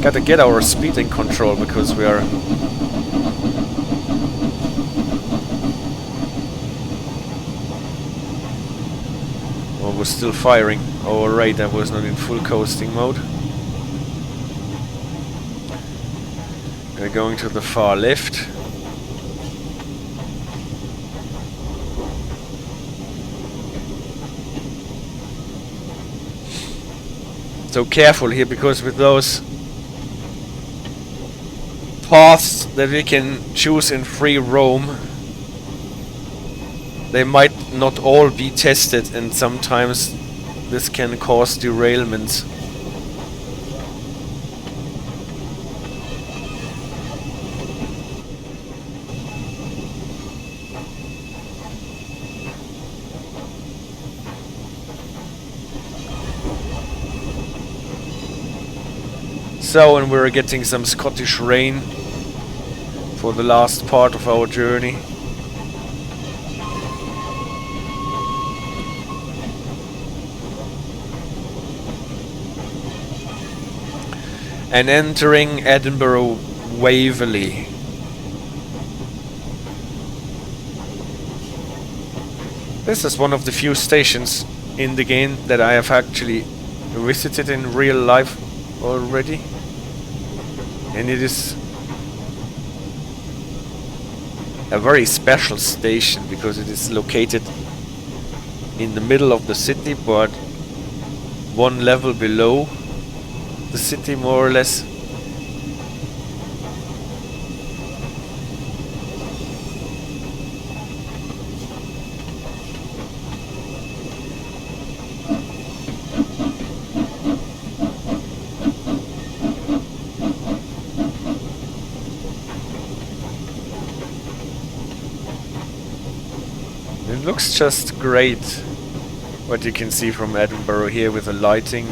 A: Gotta get our speed in control because we are... Oh, we're still firing. Oh, right, that was not in full coasting mode. We're going to the far left. So careful here, because with those paths that we can choose in free roam, they might not all be tested, and sometimes this can cause derailments. So, and we're getting some Scottish rain for the last part of our journey. And entering Edinburgh Waverly. This is one of the few stations in the game that I have actually visited in real life already. And it is a very special station because it is located in the middle of the city, but one level below the city, more or less. It looks just great what you can see from Edinburgh here with the lighting.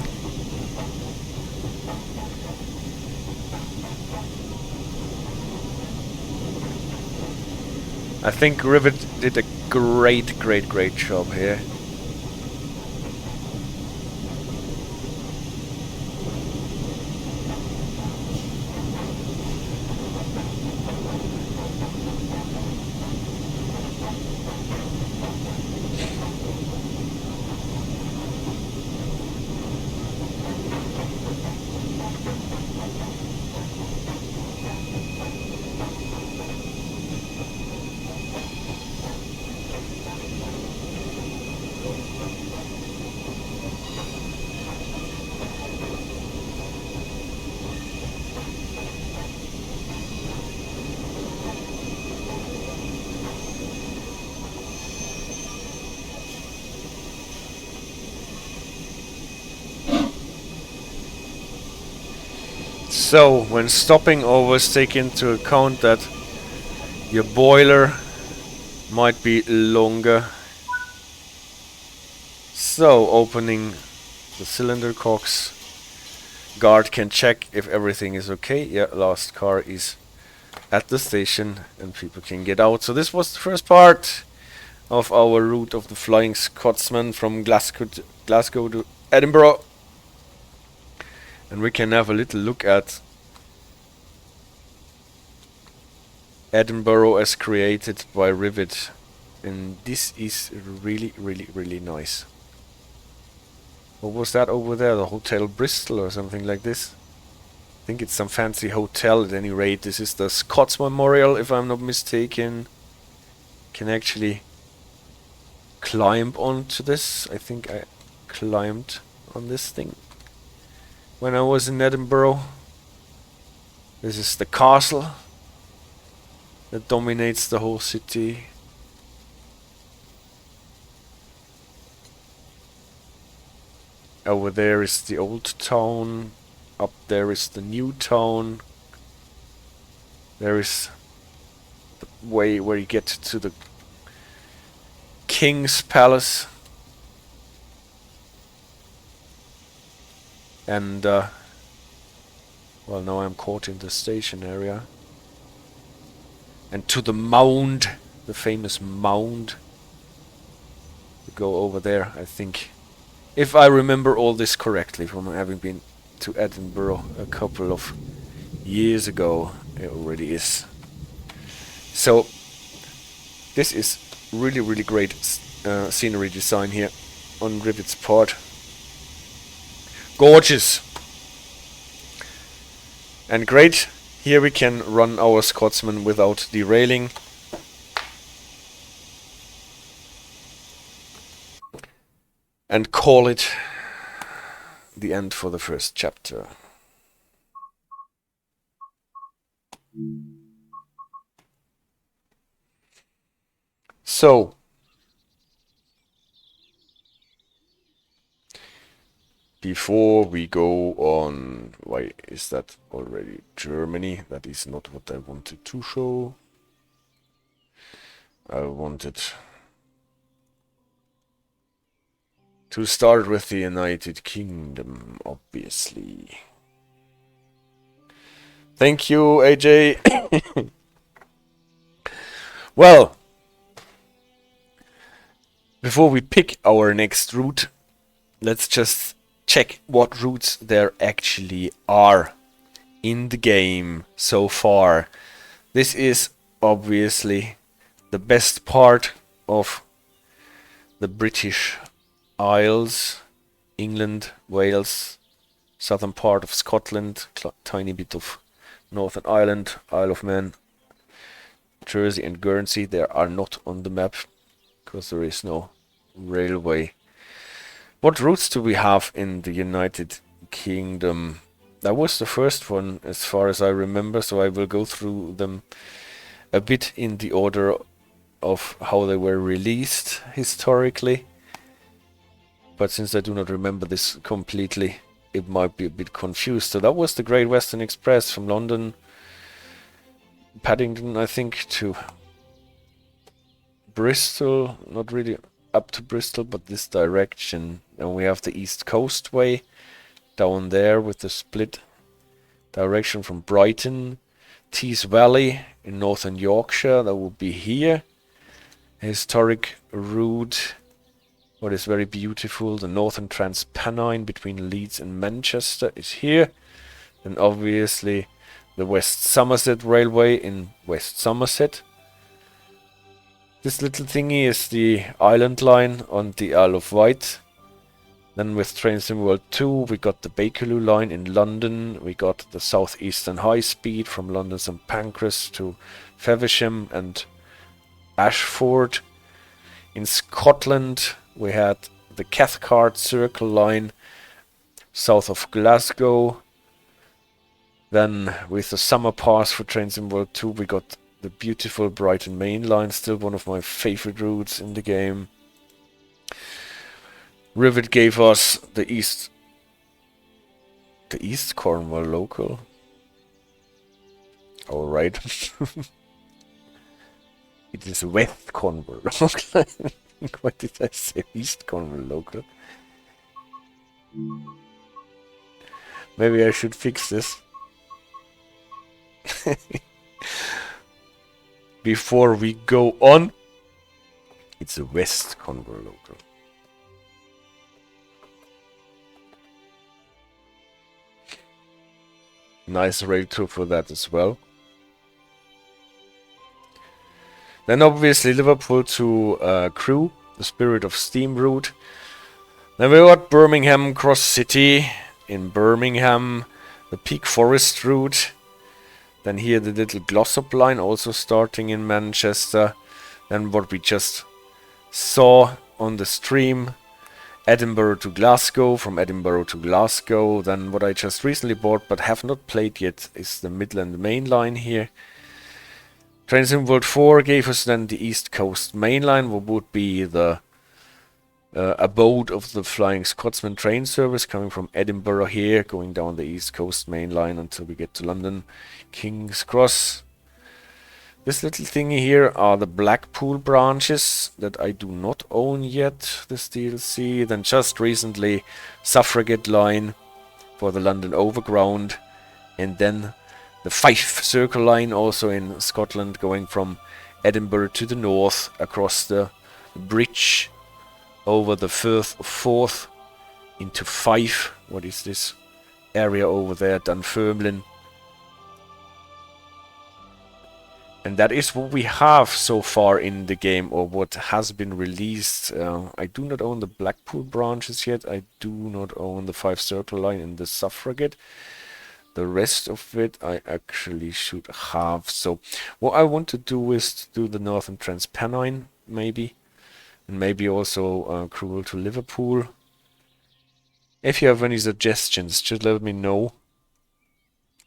A: I think Rivet did a great job here. So, when stopping, always take into account that your boiler might be longer. So, opening the cylinder cocks. Guard can check if everything is okay. Yeah, last car is at the station and people can get out. So this was the first part of our route of the Flying Scotsman from Glasgow to Edinburgh. And we can have a little look at Edinburgh as created by Rivet. And this is really nice. What was that over there? The Hotel Bristol or something like this? I think it's some fancy hotel at any rate. This is the Scots Memorial, if I'm not mistaken. Can actually climb onto this. I think I climbed on this thing when I was in Edinburgh. This is the castle that dominates the whole city. Over there is the old town. Up there is the new town. There is the way where you get to the King's Palace. And, well, now I'm caught in the station area. And to the mound, the famous mound. We go over there, I think. If I remember all this correctly from having been to Edinburgh a couple of years ago, it already is. So, this is really great scenery design here on Rivet's part. Gorgeous! And great, here we can run our Scotsman without derailing. And call it the end for the first chapter. So, before we go on, why is that already Germany? That is not what I wanted to show. I wanted to start with the United Kingdom, obviously. Thank you, AJ. Well, before we pick our next route, let's just check what routes there actually are in the game so far. This is obviously the best part of the British Isles, England, Wales, southern part of Scotland, tiny bit of Northern Ireland, Isle of Man, Jersey and Guernsey. They are not on the map because there is no railway. What routes do we have in the United Kingdom? That was the first one as far as I remember, so I will go through them a bit in the order of how they were released historically. But since I do not remember this completely, it might be a bit confused. So that was the Great Western Express from London, Paddington, I think, to Bristol. Not really up to Bristol, but this direction. And we have the East Coast Way down there with the split direction from Brighton, Tees Valley in northern Yorkshire. That would be here. historic route, what is very beautiful. The Northern Transpennine between Leeds and Manchester is here. And obviously the West Somerset Railway in West Somerset. This little thingy is the Island Line on the Isle of Wight. Then with Trains in World 2 we got the Bakerloo Line in London. We got the South Eastern High Speed from London St Pancras to Feversham and Ashford. In Scotland we had the Cathcart Circle Line south of Glasgow. Then with the Summer Pass for Trains in World 2 we got the beautiful Brighton Main Line, still one of my favorite routes in the game. Rivet gave us the East Cornwall local. Alright. It is West Cornwall local. What did I say? East Cornwall local. Maybe I should fix this. Before we go on, it's a West Cornwall local. Nice rail tour for that as well. Then obviously Liverpool to Crewe, the Spirit of Steam route. Then we got Birmingham Cross City in Birmingham, the Peak Forest route. Then here the little Glossop line also starting in Manchester. Then what we just saw on the stream, Edinburgh to Glasgow, from Edinburgh to Glasgow. Then what I just recently bought but have not played yet is the Midland Main Line here. Trains in World 4 gave us then the East Coast Main Line, what would be the abode of the Flying Scotsman train service coming from Edinburgh here, going down the East Coast Main Line until we get to London, King's Cross. This little thingy here are the Blackpool branches that I do not own yet, this DLC. Then just recently Suffragette line for the London Overground, and then the Fife Circle line also in Scotland, going from Edinburgh to the north across the bridge over the Firth of Forth into Fife. What is this area over there? Dunfermline. And that is what we have so far in the game, or what has been released. I do not own the Blackpool branches yet. I do not own the Fife Circle line and the Suffragette. The rest of it I actually should have. So what I want to do is to do the Northern Transpennine maybe. And maybe also Crewe to Liverpool. If you have any suggestions, just let me know.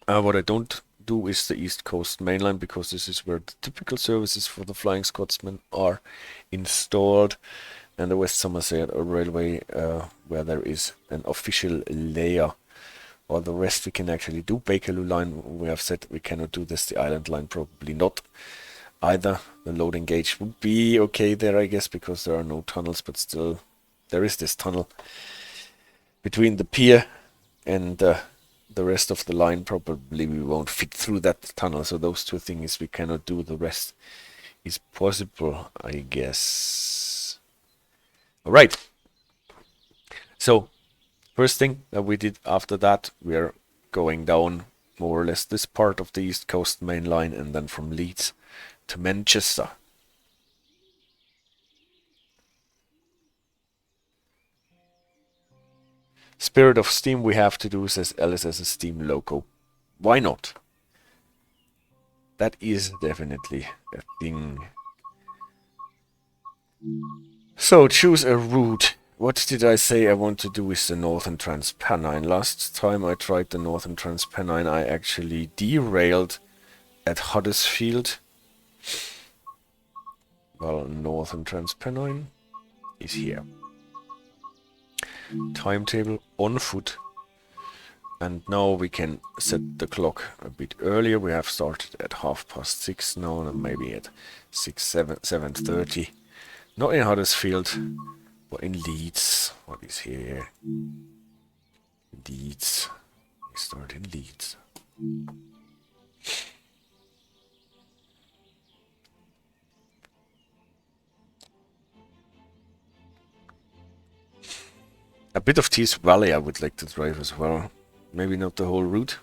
A: What I don't do is the East Coast Main Line, because this is where the typical services for the Flying Scotsman are installed. And the West Somerset Railway, where there is an official layer. Or the rest we can actually do. Bakerloo line, we have said we cannot do this. The Island line probably not either. The loading gauge would be okay there, I guess, because there are no tunnels, but still there is this tunnel between the pier and the rest of the line. Probably we won't fit through that tunnel, so those two things we cannot do. The rest is possible, I guess. All right. So first thing that we did after that, we're going down more or less this part of the East Coast Main Line, and then from Leeds to Manchester. Spirit of Steam we have to do, says Alice, as a Steam loco. Why not? That is definitely a thing. So choose a route. What did I say I want to do with the Northern Transpennine? Last time I tried the Northern Transpennine, I actually derailed at Huddersfield. Well, Northern Transpennine is here. Timetable on foot. And now we can set the clock a bit earlier. We have started at 6:30 now, and maybe at 7:30. Not in Huddersfield, but in Leeds. What is here? Leeds. We start in Leeds. A bit of Tees Valley I would like to drive as well. Maybe not the whole route.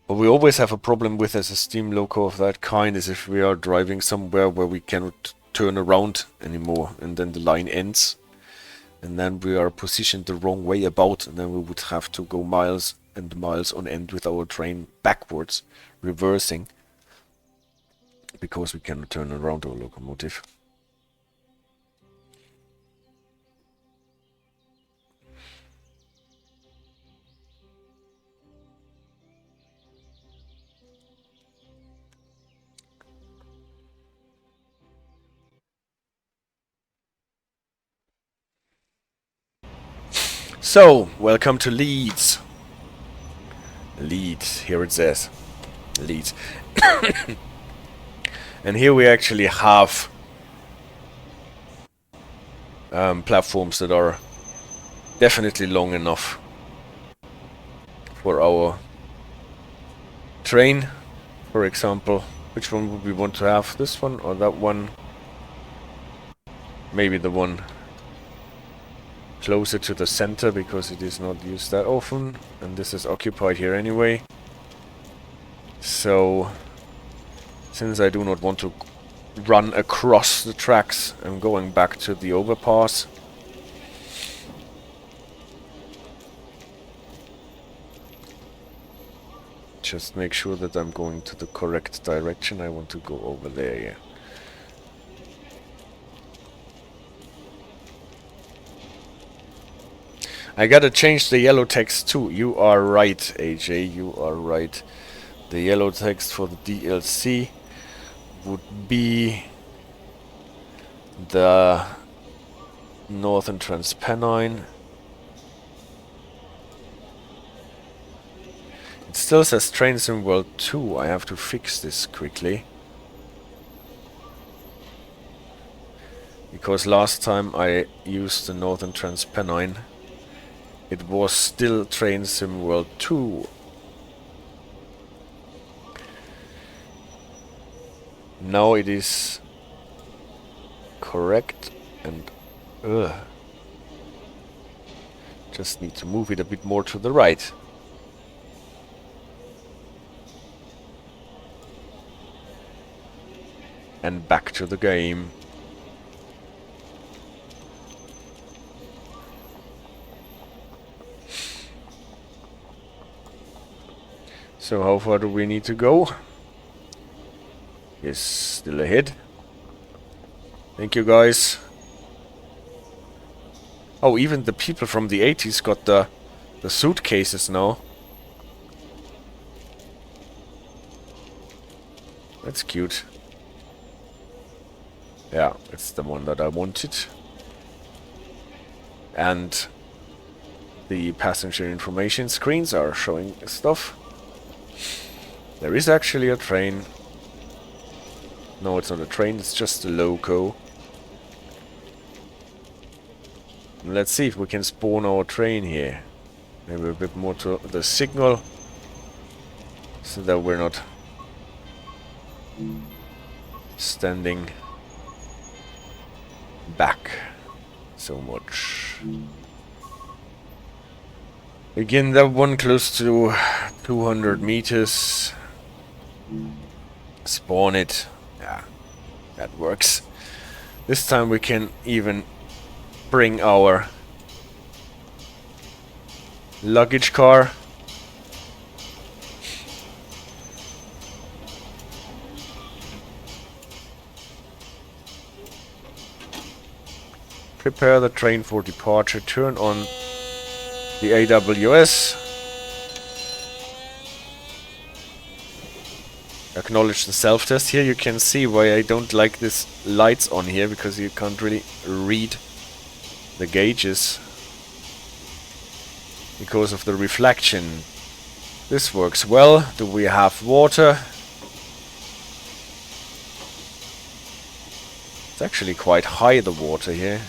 A: What we always have a problem with as a steam loco of that kind is if we are driving somewhere where we cannot turn around anymore and then the line ends and then we are positioned the wrong way about, and then we would have to go miles and miles on end with our train backwards, reversing, because we cannot turn around our locomotive. So, welcome to Leeds. Leeds, here it says. Leeds. And here we actually have platforms that are definitely long enough for our train, for example. Which one would we want to have? This one or that one? Maybe the one closer to the center, because it is not used that often, and this is occupied here anyway. So, since I do not want to run across the tracks, I'm going back to the overpass. Just make sure that I'm going to the correct direction. I want to go over there, yeah. I gotta change the yellow text too. You are right, AJ, you are right. The yellow text for the DLC would be the Northern Transpennine. It still says Trains in World 2. I have to fix this quickly. Because last time I used the Northern Transpennine, it was still Train Sim World 2. Now it is correct and just need to move it a bit more to the right. And back to the game. So how far do we need to go? Yes, still ahead. Thank you guys. Oh, even the people from the 80s got the suitcases now. That's cute. Yeah, it's the one that I wanted. And the passenger information screens are showing stuff. There is actually a train. No, it's not a train, it's just a loco. Let's see if we can spawn our train here. Maybe a bit more to the signal, so that we're not standing back so much. Again, that one close to 200 meters. Spawn it. Yeah, that works. This time we can even bring our luggage car. Prepare the train for departure. Turn on the AWS. Acknowledge the self-test. Here you can see why I don't like this lights on here, because you can't really read the gauges because of the reflection. This works well. Do we have water? It's actually quite high, the water here.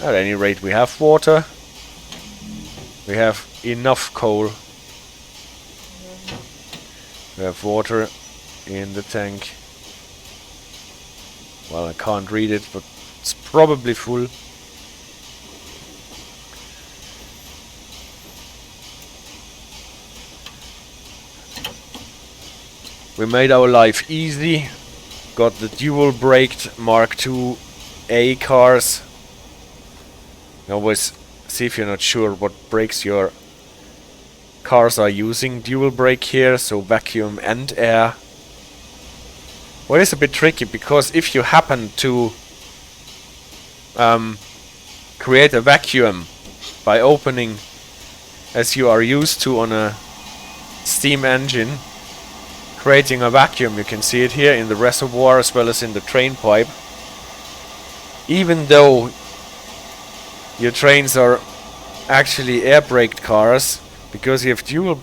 A: At any rate, we have water. We have enough coal We have water in the tank. Well, I can't read it, but it's probably full. We made our life easy. Got the dual braked Mark II-A cars. You always see if you're not sure what brakes your cars are using. Dual brake here, so vacuum and air. Well, it's a bit tricky because if you happen to create a vacuum by opening, as you are used to on a steam engine, creating a vacuum, you can see it here in the reservoir as well as in the train pipe. Even though your trains are actually air braked cars, because you have dual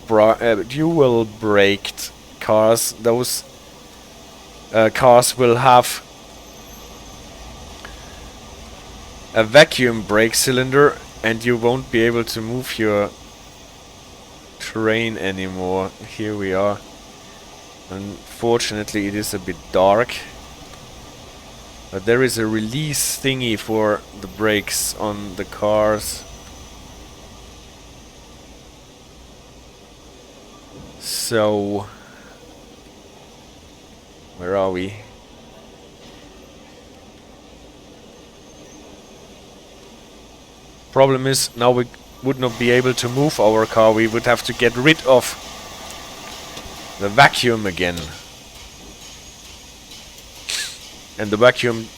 A: braked cars, those cars will have a vacuum brake cylinder and you won't be able to move your train anymore. Here we are. Unfortunately, it is a bit dark, but there is a release thingy for the brakes on the cars. So, where are we? Problem is, now we would not be able to move our car. We would have to get rid of the vacuum again. And the vacuum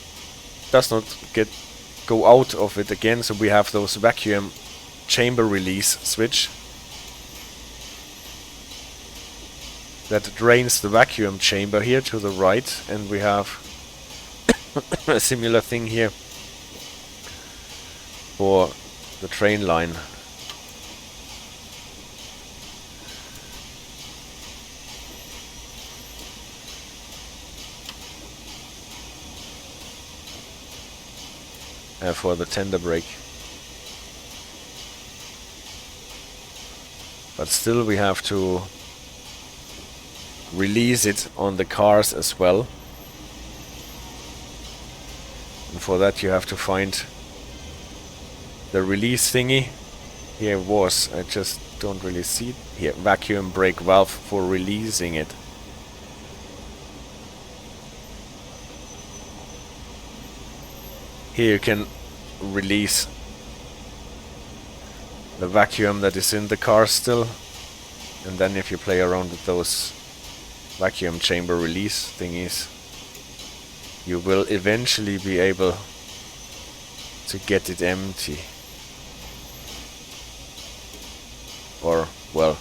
A: does not go out of it again, so we have those vacuum chamber release switch that drains the vacuum chamber here to the right, and we have a similar thing here for the train line. For the tender brake. But still we have to release it on the cars as well. And for that you have to find the release thingy. Here it was, I just don't really see it. Here, vacuum brake valve for releasing it. Here you can release the vacuum that is in the car still, and then if you play around with those vacuum chamber release thingies, you will eventually be able to get it empty. Or, well,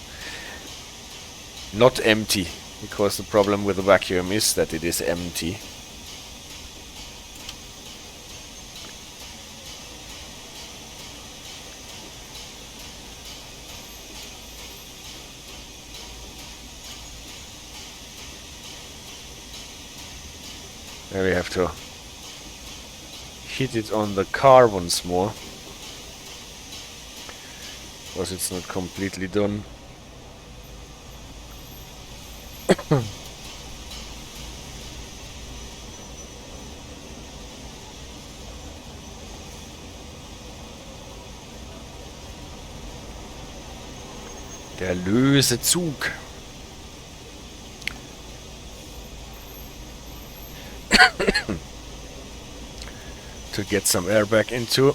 A: not empty, because the problem with the vacuum is that it is empty. There we have to hit it on the car once more, because it's not completely done. Der Lösezug. To get some air back into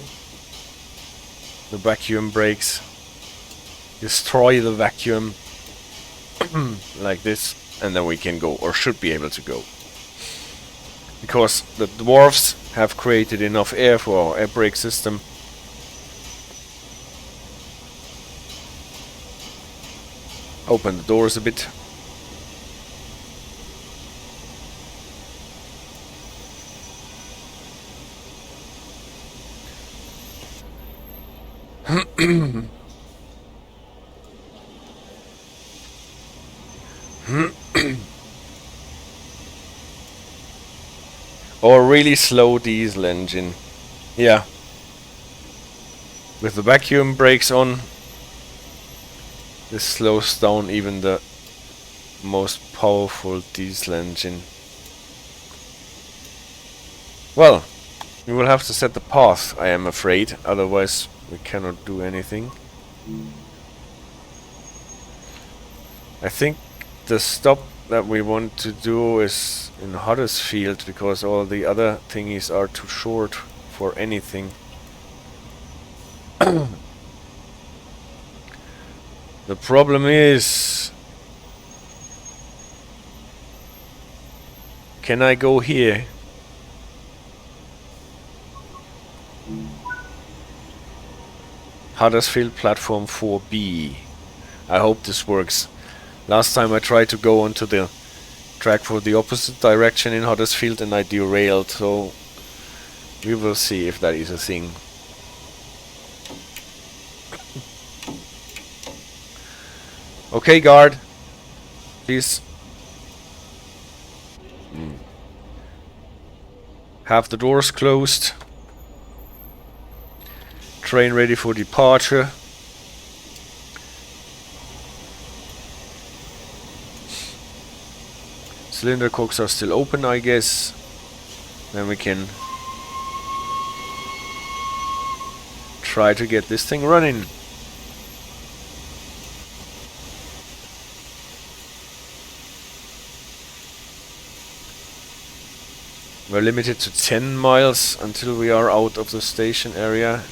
A: the vacuum brakes, destroy the vacuum like this, and then we can go, or should be able to go, because the dwarfs have created enough air for our air brake system. Open the doors a bit. Or a really slow diesel engine. Yeah. With the vacuum brakes on, this slows down even the most powerful diesel engine. Well, we will have to set the path, I am afraid, otherwise we cannot do anything. I think the stop that we want to do is in Huddersfield, because all the other thingies are too short for anything. The problem is, can I go here? Huddersfield platform 4B. I hope this works. Last time I tried to go onto the track for the opposite direction in Huddersfield and I derailed, so we will see if that is a thing. Okay, guard, please have the doors closed. Train ready for departure. Cylinder cocks are still open, I guess. Then we can try to get this thing running. We're limited to 10 miles until we are out of the station area.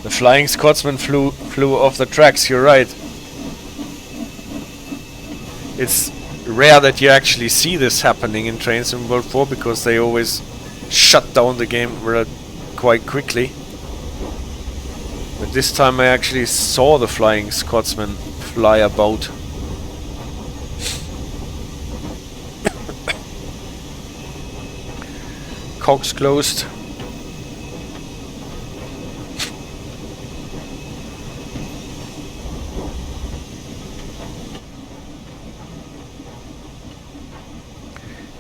A: The Flying Scotsman flew off the tracks, you're right. It's rare that you actually see this happening in trains in World 4, because they always shut down the game quite quickly. But this time I actually saw the Flying Scotsman fly about. Cogs closed.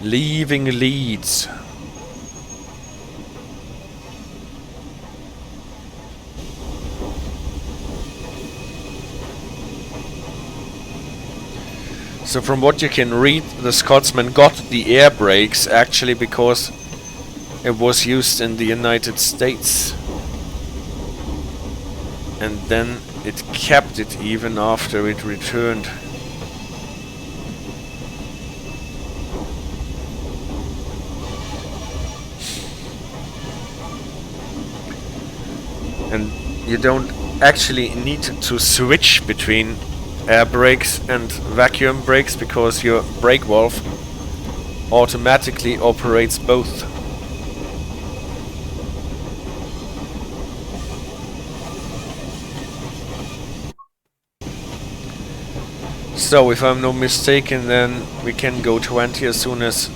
A: Leaving Leeds. So from what you can read, the Scotsman got the air brakes actually because it was used in the United States. And then it kept it even after it returned. And you don't actually need to switch between air brakes and vacuum brakes, because your brake valve automatically operates both. So if I'm not mistaken, then we can go 20 as soon as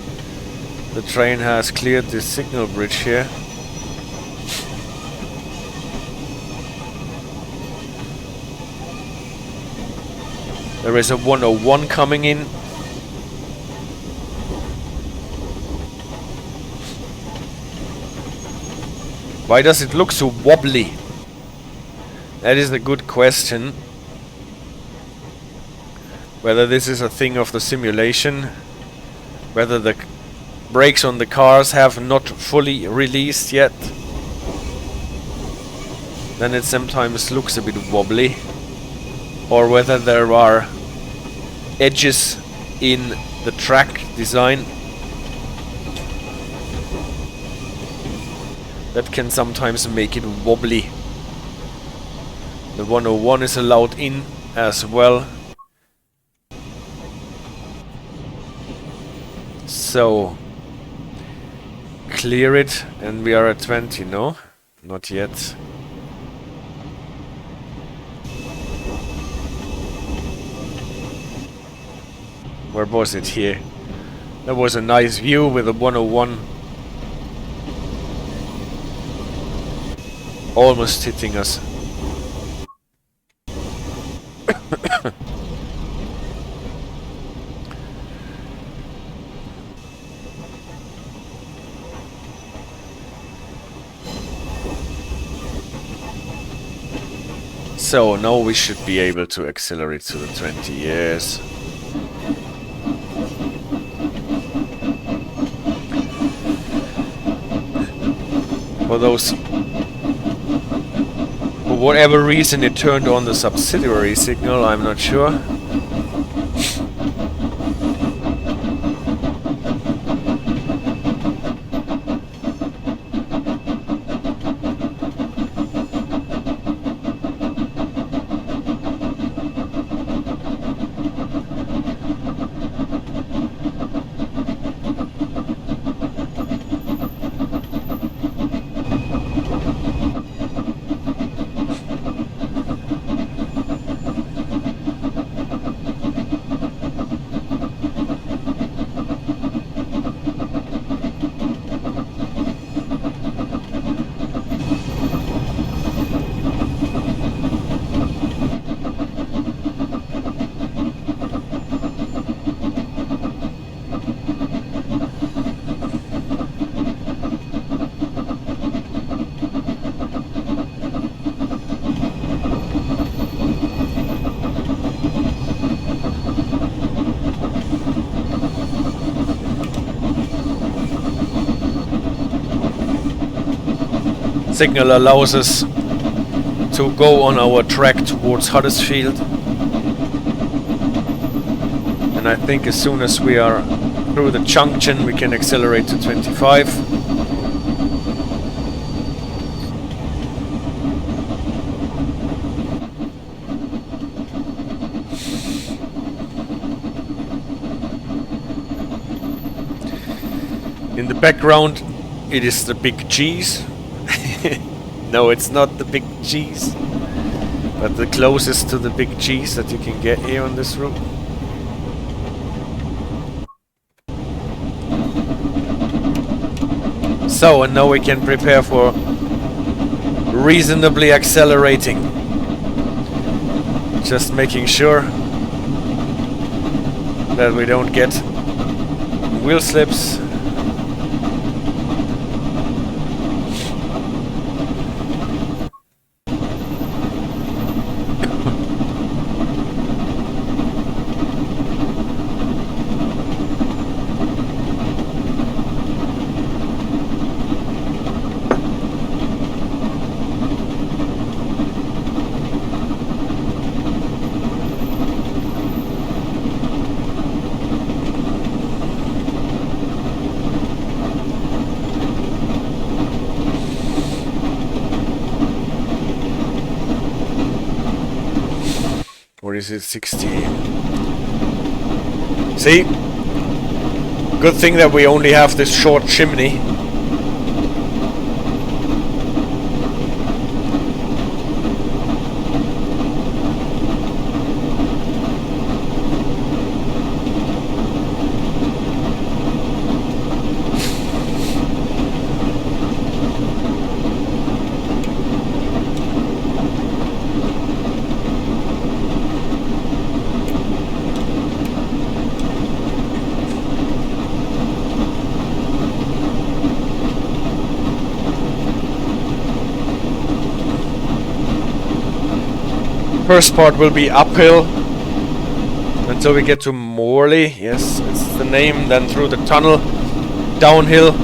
A: the train has cleared this signal bridge here. There is a 101 coming in. Why does it look so wobbly? That is a good question. Whether this is a thing of the simulation, whether the brakes on the cars have not fully released yet, then it sometimes looks a bit wobbly. Or whether there are edges in the track design that can sometimes make it wobbly. The 101 is allowed in as well. So clear it, and we are at 20, no? Not yet. Where was it? Here. That was a nice view with a 101. Almost hitting us. So now we should be able to accelerate to the 20 years. For those, for whatever reason it turned on the subsidiary signal, I'm not sure. Signal allows us to go on our track towards Huddersfield, and I think as soon as we are through the junction we can accelerate to 25. In the background it is the big G's. No, it's not the big G's, but the closest to the big G's that you can get here on this route. So, and now we can prepare for reasonably accelerating. Just making sure that we don't get wheel slips. Or is it 60? See? Good thing that we only have this short chimney. First part will be uphill until we get to Morley. Yes, it's the name. Then through the tunnel, downhill.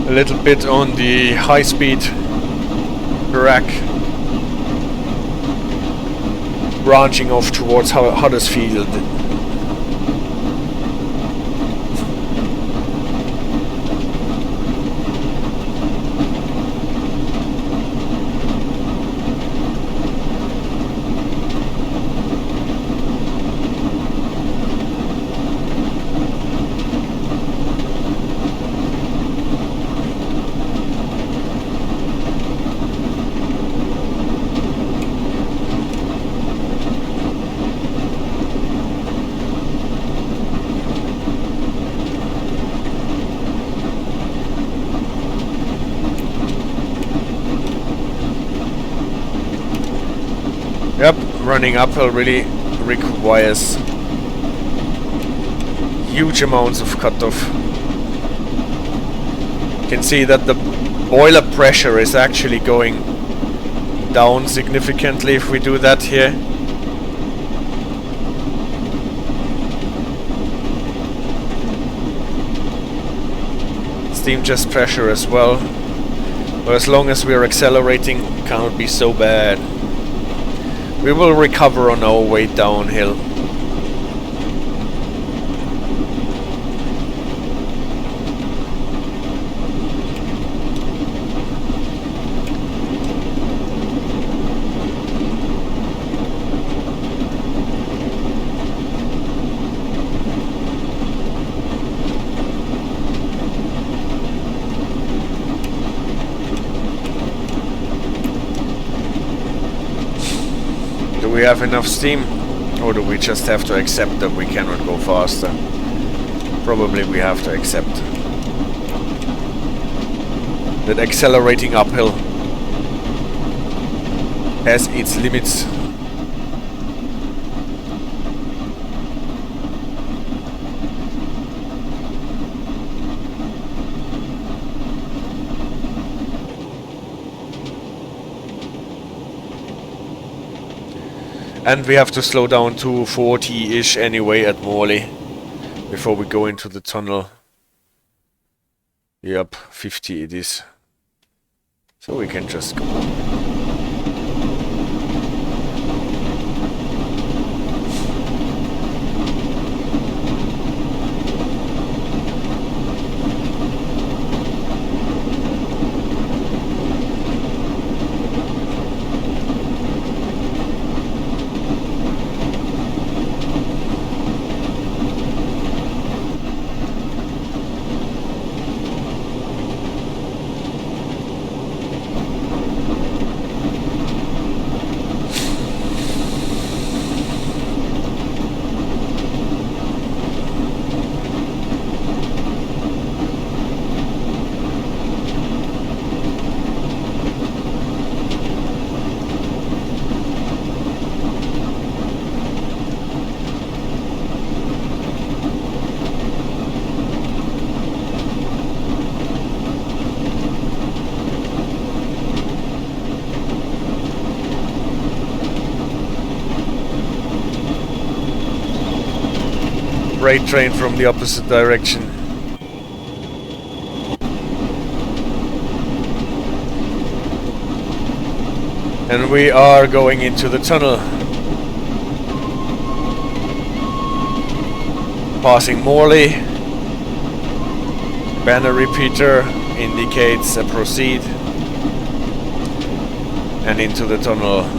A: A little bit on the high-speed track, branching off towards Huddersfield. running uphill really requires huge amounts of cutoff. You can see that the boiler pressure is actually going down significantly if we do that here. Steam chest pressure as well. But as long as we're accelerating, it can't be so bad. We will recover on our way downhill. Do we have enough steam, or do we just have to accept that we cannot go faster? Probably we have to accept that accelerating uphill has its limits. And we have to slow down to 40-ish anyway at Morley before we go into the tunnel. Yep, 50 it is. So we can just go. Freight train from the opposite direction. And we are going into the tunnel. Passing Morley. Banner repeater indicates a proceed. And into the tunnel.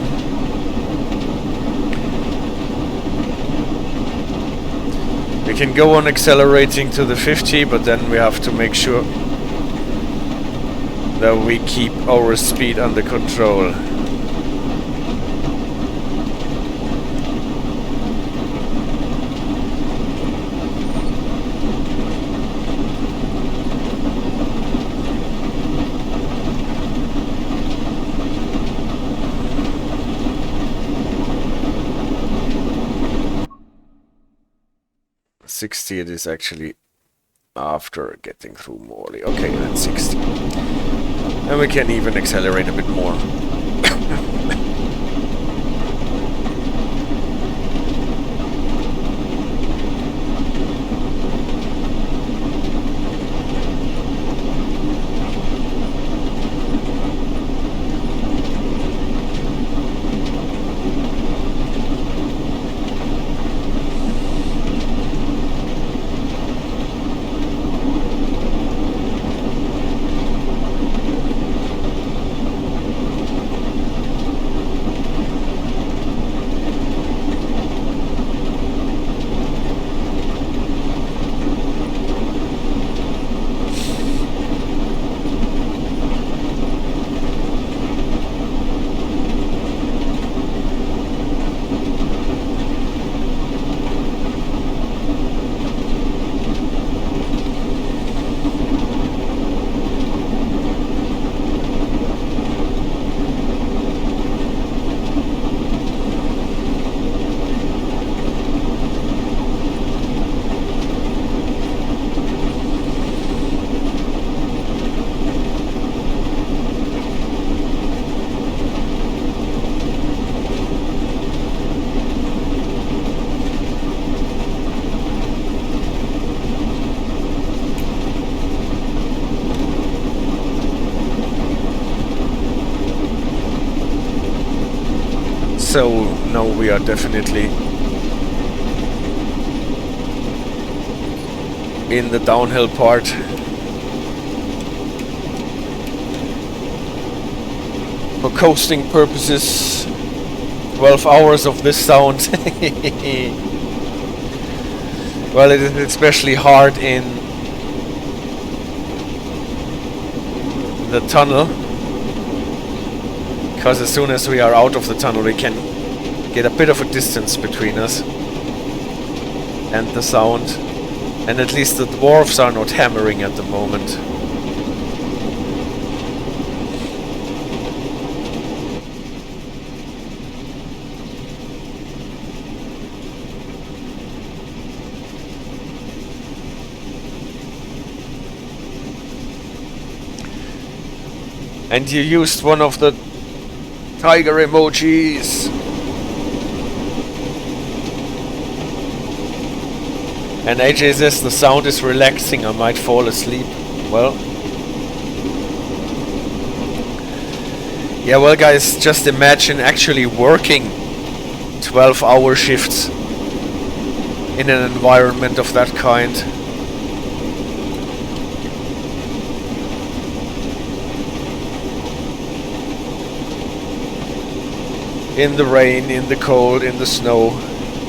A: We can go on accelerating to the 50, but then we have to make sure that we keep our speed under control. It is actually after getting through Morley. Okay, that's 60. And we can even accelerate a bit more. So now we are definitely in the downhill part. For coasting purposes, 12 hours of this sound. Well, it is especially hard in the tunnel, because as soon as we are out of the tunnel we can get a bit of a distance between us and the sound, and at least the dwarves are not hammering at the moment. And you used one of the tiger emojis. And AJ says the sound is relaxing, I might fall asleep. Well. Yeah, well guys, just imagine actually working 12-hour shifts in an environment of that kind. In the rain, in the cold, in the snow.